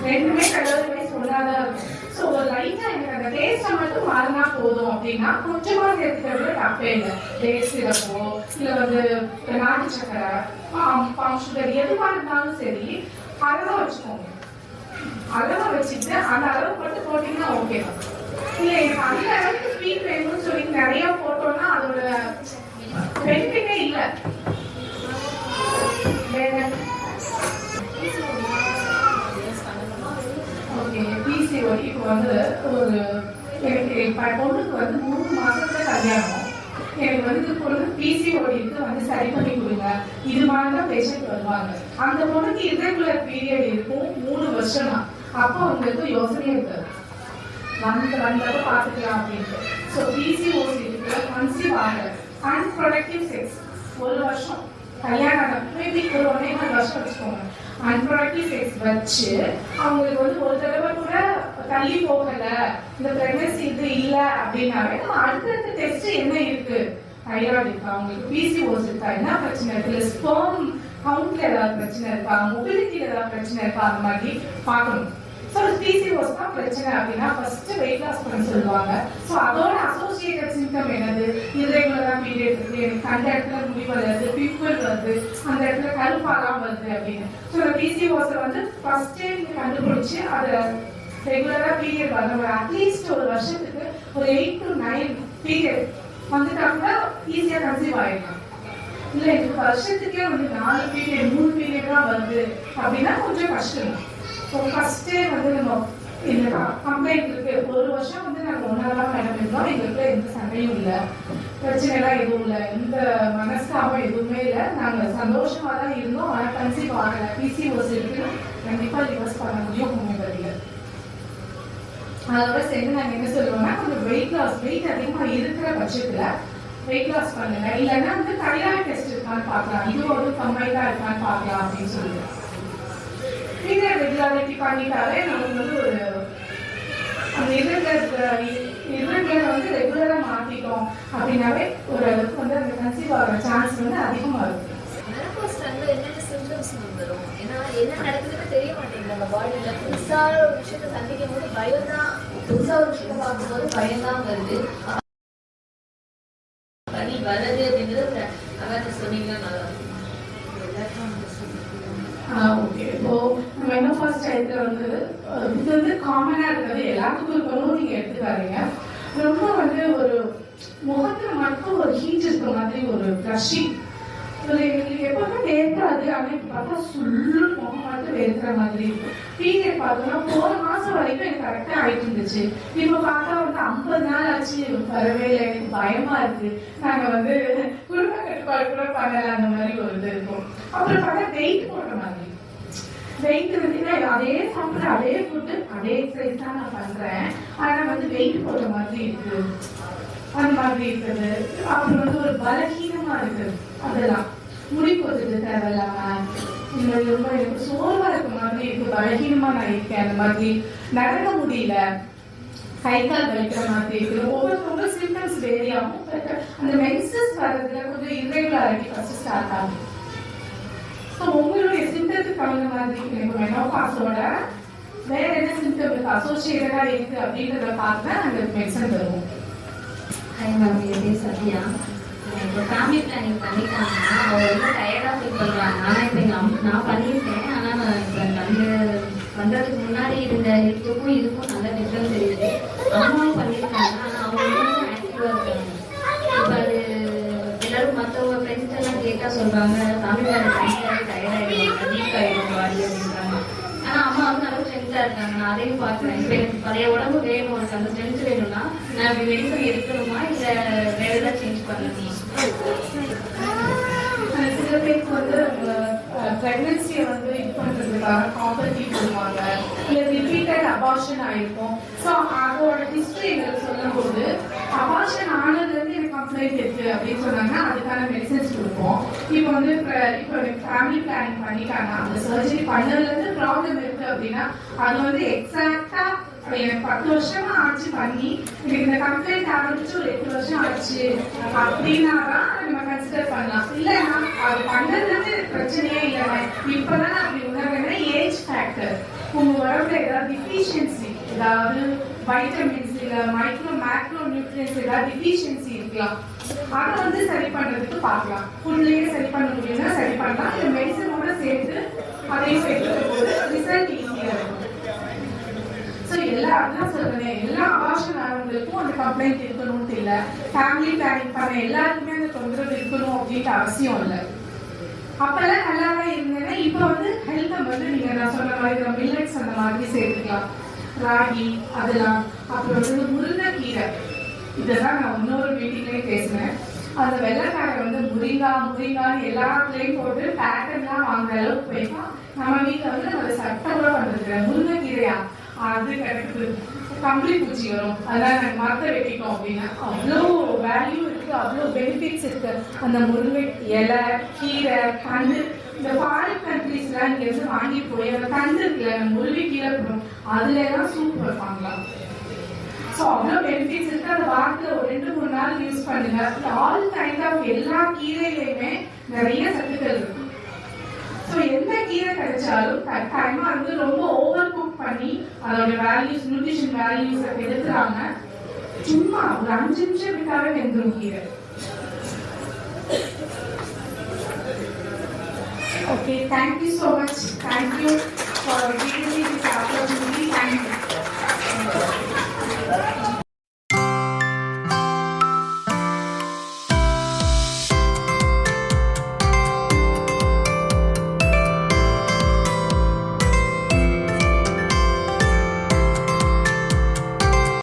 2மே கலர் வைஸ் ஒன்றாதான் இருக்கும். ஸோ ஒரு லைட்டா எனக்கு அந்த டேஸ்ட்டை மட்டும் மாறினா போதும் அப்படின்னா கொஞ்சமா சேர்த்துக்கிறது தப்பே இல்லை. டேஸ்ட் சிரப்போ இல்ல வந்து நாட்டு சக்கரை பாம் சுகர் எதுவா இருந்தாலும் சரி அளவா வச்சுக்கோங்க. அளவா வச்சுட்டு அந்த அளவு மட்டும் போட்டீங்கன்னா ஓகே தான். இல்ல எனக்கு அந்த அளவுக்கு ஸ்வீட் வேணும்னு சொல்லி நிறைய போட்டோம்னா அதோட பெனிஃபிட்டே இல்லை. ஓகே, பிசிஓடி இப்போ வந்து ஒரு எனக்கு பொண்ணுக்கு வந்து 3 மாசத்துல கல்யாணம். எனக்கு வந்து பொண்ணு பிசிஓடிக்கு வந்து சரி பண்ணி கொடுங்க, இது மாதிரி தான் பேஷண்ட் வருவாங்க. அந்த பொண்ணுக்கு இர்ரெகுலர் பீரியட் இருக்கும் 3 வருஷமா. அப்போ அவங்களுக்கு யோசனையே இருக்காது, வந்தப்ப பார்த்துக்கலாம் அப்படின்ட்டு. ஸோ பிசிஓடி இருக்கு, கன்சீவ் ஆகல, அன்ப்ரொடக்டிவ் செக்ஸ் 1 வருஷம், கல்யாணம் மேபி ஒரு 1.5 வருஷம் வச்சுக்கோங்க. அன்ப்ரொடக்டிவ் செக்ஸ் வச்சு அவங்களுக்கு வந்து ஒரு தடவை கூட தள்ளி போகல, இந்த பிரெக்னன்சி இது இல்ல அப்படின்னாவே நம்ம அடுத்தடுத்த டெஸ்ட் என்ன இருக்கு, தைராய்டு இருக்கா, அவங்களுக்கு பிசிஓஸ் இருக்கா, என்ன பிரச்சனை இருக்கு, ஸ்பெர்ம் கவுண்ட்ல ஏதாவது பிரச்சனை இருக்கா, மொபிலிட்டியில ஏதாவது பிரச்சனை இருக்கா, அந்த மாதிரி பார்க்கணும். ஸோ பிசிஓஸ் தான் பிரச்சனை அப்படின்னா ஃபர்ஸ்ட் வெயிட் லாஸ் பண்ண சொல்லுவாங்க. ஸோ அதோட அசோசியேட்டட் சிம்டம் என்னது, இர்ரெகுலரா பீரியட் இருக்கு, எனக்கு அந்த இடத்துல முடி வருது, பிம்பிள் வருது, அந்த இடத்துல கருப்பாலாம் வருது அப்படின்னு. ஸோ இந்த பிசிஓஸை வந்து ஃபர்ஸ்டே கண்டுபிடிச்சு அதை ரெகுலரா பீரியட் வர அட்லீஸ்ட் ஒரு வருஷத்துக்கு ஒரு 8 to 9 பீரியட் வந்துட்டா கூட ஈஸியா கன்சீவ் ஆயிடலாம். இல்ல எனக்கு வருஷத்துக்கே வந்து 4 பீரியட் 3 பீரியட் தான் வருது அப்படின்னா கொஞ்சம் கஷ்டம். ஸோ ஃபர்ஸ்டே வந்து நம்ம இந்த கம்ப்ளைண்ட் இருக்கு, 1 வருஷம் வந்து நாங்கள் ஒன்னாதான் நடந்திருந்தோம், எங்களுக்கு எந்த சண்டையும் இல்லை, பிரச்சனை எல்லாம் எதுவும் இல்லை, இந்த மனஸ்தாபம் எதுவுமே இல்லை, நாங்கள் சந்தோஷமா தான் இருந்தோம், ஆனால் கன்சீவ் ஆகலை, பிசிஓஸ் இருக்குன்னு கண்டிப்பா ரிவர்ஸ் பண்ண முடியும் ஹோமியோபதியில. அதோட சேர்ந்து நாங்கள் என்ன சொல்லுவோம்னா கொஞ்சம் வெயிட் அதிகமா இருக்கிற பட்சத்துல வெயிட் லாஸ் பண்ணுங்க, இல்லைன்னா வந்து தைராய்டு டெஸ்ட் இருக்கான்னு பார்க்கலாம், இது ஒரு கம்பைனா இருக்கான்னு பார்க்கலாம் அப்படின்னு சொல்லுவோம். பீரியட் ரெகுலாரிட்டி பண்ணிட்டாலே நமக்கு வந்து ஒரு அந்த இர்ரெகுலர் வந்து ரெகுலரா மாத்திட்டோம் அப்படின்னாவே ஒரு அளவுக்கு வந்து அந்த கன்சீவ் ஆகிற சான்ஸ் வந்து அதிகமா இருக்கு. என்னென்ன சிம்டம்ஸ் வந்துடும், ஏன்னா என்ன நடக்குதுன்னு தெரிய மாட்டேங்குது நம்ம பாடியில. புதுசா ஒரு விஷயத்தை சந்திக்கும் போது பயம் தான், புதுசா ஒரு விஷயத்தை பார்க்கும்போது பயம் தான் வருது. வலி வருது அப்படிங்கிறது அவேர்னஸ் சொன்னீங்கன்னா நல்லா இருக்கும். ஓகே, இப்போ மெனோபாஸ் டயத்துல வந்து இது வந்து காமனா இருக்கிறது எல்லாத்துக்கும் இருக்கணும் நீங்க எடுத்துக்காதீங்க. ரொம்ப வந்து ஒரு முகத்துல மட்டும் ஒரு ஹீட் இருக்கிற மாதிரி ஒரு ஃப்ளஷிங் எங்களுக்கு எப்பவுமே வேர்க்காது, ஆனா இப்ப பார்த்தா சுள்ளு முகம் மட்டும் வேர்க்கிற மாதிரி இருக்கும். பீரியட் பார்த்தோம்னா போன மாசம் வரைக்கும் எனக்கு கரெக்டா ஆயிட்டு இருந்துச்சு, இப்ப பார்த்தா வந்து 50 நாள் ஆச்சு வரவே இல்லை, எனக்கு பயமா இருக்கு, நாங்க வந்து குடும்ப கட்டுப்பாடு கூட பண்ணல, அந்த மாதிரி ஒரு இது இருக்கும். அப்புறம் பார்த்தா வெயிட் போடுற மாதிரி, வெயிட் வந்து அதே சாப்பிட்ற அதே ஃபுட்டு அதே எக்ஸசைஸ் தான் நான் பண்றேன், ஆனா வந்து வெயிட் போடுற மாதிரி இருக்கு, அந்த மாதிரி இருக்குது. அப்புறம் வந்து ஒரு பலகீனமா இருக்கு, அதெல்லாம் முடி போட்டுட்டு தேவையில்லாம ரொம்ப எனக்கு சோர்வா இருக்க மாதிரி இருக்கு, பலகீனமா நான் இருக்கேன், அந்த மாதிரி நடக்க முடியல, கை கால் வலிக்கிற மாதிரி இருக்கு. ஒவ்வொருத்தவங்க சிம்டம்ஸ் வேரி ஆகும். அந்த மென்சஸ் வர்றதுல கொஞ்சம் இர்ரெகுலாரிட்டி ஃபர்ஸ்ட் ஸ்டார்ட் ஆகும். ஸோ உங்களுடைய சிம்டத்துக்கு தகுந்த மாதிரி எனக்கு மெனோபாஸோட வேற என்ன சிம்டம் அசோசியேட்டடா இருக்கு அப்படின்றத பார்த்து தான் அந்த மெடிசன் தருவோம். ஹாய் மேம், இது சத்யா. இப்போ ஃபேமிலி பிளானிங் பண்ணிட்டாங்கன்னா அவங்க ரொம்ப டயர்டாக ஃபீல் பண்ணுறாங்க. ஆனால் இப்போ நான் பண்ணியிருக்கேன், ஆனால் நான் இப்போ பண்ணுறதுக்கு முன்னாடி இருந்த ஹெல்த்துக்கும் இதுக்கும் நல்ல டிஃப்ரென்ஸ் தெரியுது. அம்மாவும் பண்ணியிருக்காங்க, ஆனால் அவங்க இன்னும் ஆக்டிவாக இருக்காங்க. இப்போ அது எல்லாரும் மற்றவங்க ஃப்ரெண்ட்ஸ் எல்லாம் கேட்டால் சொல்கிறாங்க, ஃபேமிலி பிளானிங் பண்ணிட்டாலே டயர்டாகிடுவாங்க, வீக் ஆகிடும் பாடி அப்படின்றாங்க. ஆனால் அம்மா வந்து நல்லா ஸ்ட்ரென்த்தாக இருக்காங்க, நான் அதையும் பார்க்குறேன். இப்போ எனக்கு பழைய உடம்பு வேணும், எனக்கு அந்த ஸ்ட்ரென்த் வேணும்னா நான் இப்படி மெடிசன் எடுக்கணுமா இல்லை வேற ஏதாவது சேஞ்ச் பண்ணணுமா? சில பேருக்கு வந்து பிரெக்னன்சியை வந்து இது பண்றதுக்காக காம்பர்ட்டி போடுவாங்க, இல்லை ரிப்பீட்டட் அபார்ஷன் ஆயிருக்கும். ஸோ அதோட ஹிஸ்டரி எங்களுக்கு சொல்லும் போது அபார்ஷன் ஆனதுலேருந்து எனக்கு கம்ப்ளைண்ட் இருக்கு அப்படின்னு சொன்னாங்கன்னா அதுக்கான மெடிசன்ஸ் கொடுப்போம். இப்போ வந்து இப்போ எனக்கு ஃபேமிலி பிளானிங் பண்ணிட்டாங்க, அந்த சர்ஜரி பண்ணதுலேருந்து ப்ராப்ளம் இருக்கு அப்படின்னா அது வந்து எக்ஸாக்டா எனக்கு 10 வருஷமா ஆச்சு பண்ணி எனக்கு இந்த கம்ப்ளைண்ட் ஆரம்பிச்சு ஒரு 8 வருஷம் ஆச்சு அப்படின்னா தான் நம்ம கன்சிடர் பண்ணலாம். இல்லைன்னா அது பண்ணதுலேருந்து பிரச்சனையே இல்லைங்க, இப்பதான் அப்படி உணர்வேன்னா ஏஜ் ஃபேக்டர், உங்க உடம்புல ஏதாவது டிஃபிஷியன்சி ஏதாவது வைட்டமின்ஸ் இல்ல மைக்ரோ மேக்ரோ நியூட்ரியன்ஸ் ஏதாவது டிஃபிஷியன்சி இருக்கலாம், அதை வந்து சரி பண்றதுக்கு பார்க்கலாம். ஃபுட்லயே சரி பண்ண முடியும்னா சரி பண்ணலாம், இல்ல மெடிசனோட சேர்த்து அதையும் சேர்த்து போது ரிசல்ட் ஈஸியா இருக்கும். ஸோ அதான் சொல்றேன், எல்லா அபார்ஷன் ஆனவங்களுக்கும் அந்த கம்ப்ளைண்ட் இருக்கணும்னு இல்லை, ஃபேமிலி பிளானிங் பண்ண எல்லாருக்குமே அந்த தொந்தரவு இருக்கணும் அப்படின்ற அவசியம் இல்லை. அப்பெல்லாம் நல்லாவே இருந்தேன்னா இப்போ வந்து ஹெல்த்தை வந்து நீங்க நான் சொன்ன மாதிரி மில்லட்ஸ் அந்த மாதிரி சேர்த்துக்கலாம், ராகி அதெல்லாம். அப்புறம் வந்து முருங்கைக்கீரை, இதெல்லாம் நான் இன்னொரு மீட்டிங்லேயே பேசினேன். அந்த வெள்ளைக்காரை வந்து முருங்கான்னு எல்லாத்துலேயும் போட்டு பேட்டர்ன்லாம் வாங்குற அளவுக்கு போயிட்டா நம்ம வீட்டில் வந்து நம்ம சட்டம் கூட பண்ணிருக்கிறேன். முருங்கைக்கீரையா அது கிடைக்குது, கம்பளி பூச்சி வரும், அதெல்லாம் நாங்கள் மரத்தை வெட்டிட்டோம் அப்படின்னா அவ்வளோ வேல்யூ இருக்கு, அவ்வளோ பெனிஃபிட்ஸ் இருக்கு. அந்த முருங்கை இலை, கீரை, கண்டு, இந்த ஃபாரின் கண்ட்ரீஸ்லாம் நீங்க வந்து வாங்கி போய் அந்த கண்டு இருக்குல்ல, முருங்கை கீரை போடும், அதுல எல்லாம் சூப் வைப்பாங்களா. ஸோ அவ்வளோ பெனிஃபிட்ஸ் இருக்கு. அந்த வாரத்தில் ஒரு 2-3 நாள் யூஸ் பண்ணுங்க. ஆல் கைண்ட் ஆஃப் எல்லா கீரையிலையுமே நிறைய சத்துக்கள் இருக்கு. ஸோ எந்த கீரை கிடைச்சாலும் கட்டாயமா வந்து ரொம்ப ஓவர் குக் பண்ணி அதோட வேல்யூஸ், நியூட்ரிஷன் வேல்யூஸ் எடுத்துறாங்க. சும்மா ஒரு 5 நிமிஷம் விட்டாவே வெந்துடும் கீரை. Okay, thank you so much. Thank you for giving me this opportunity. Thank you.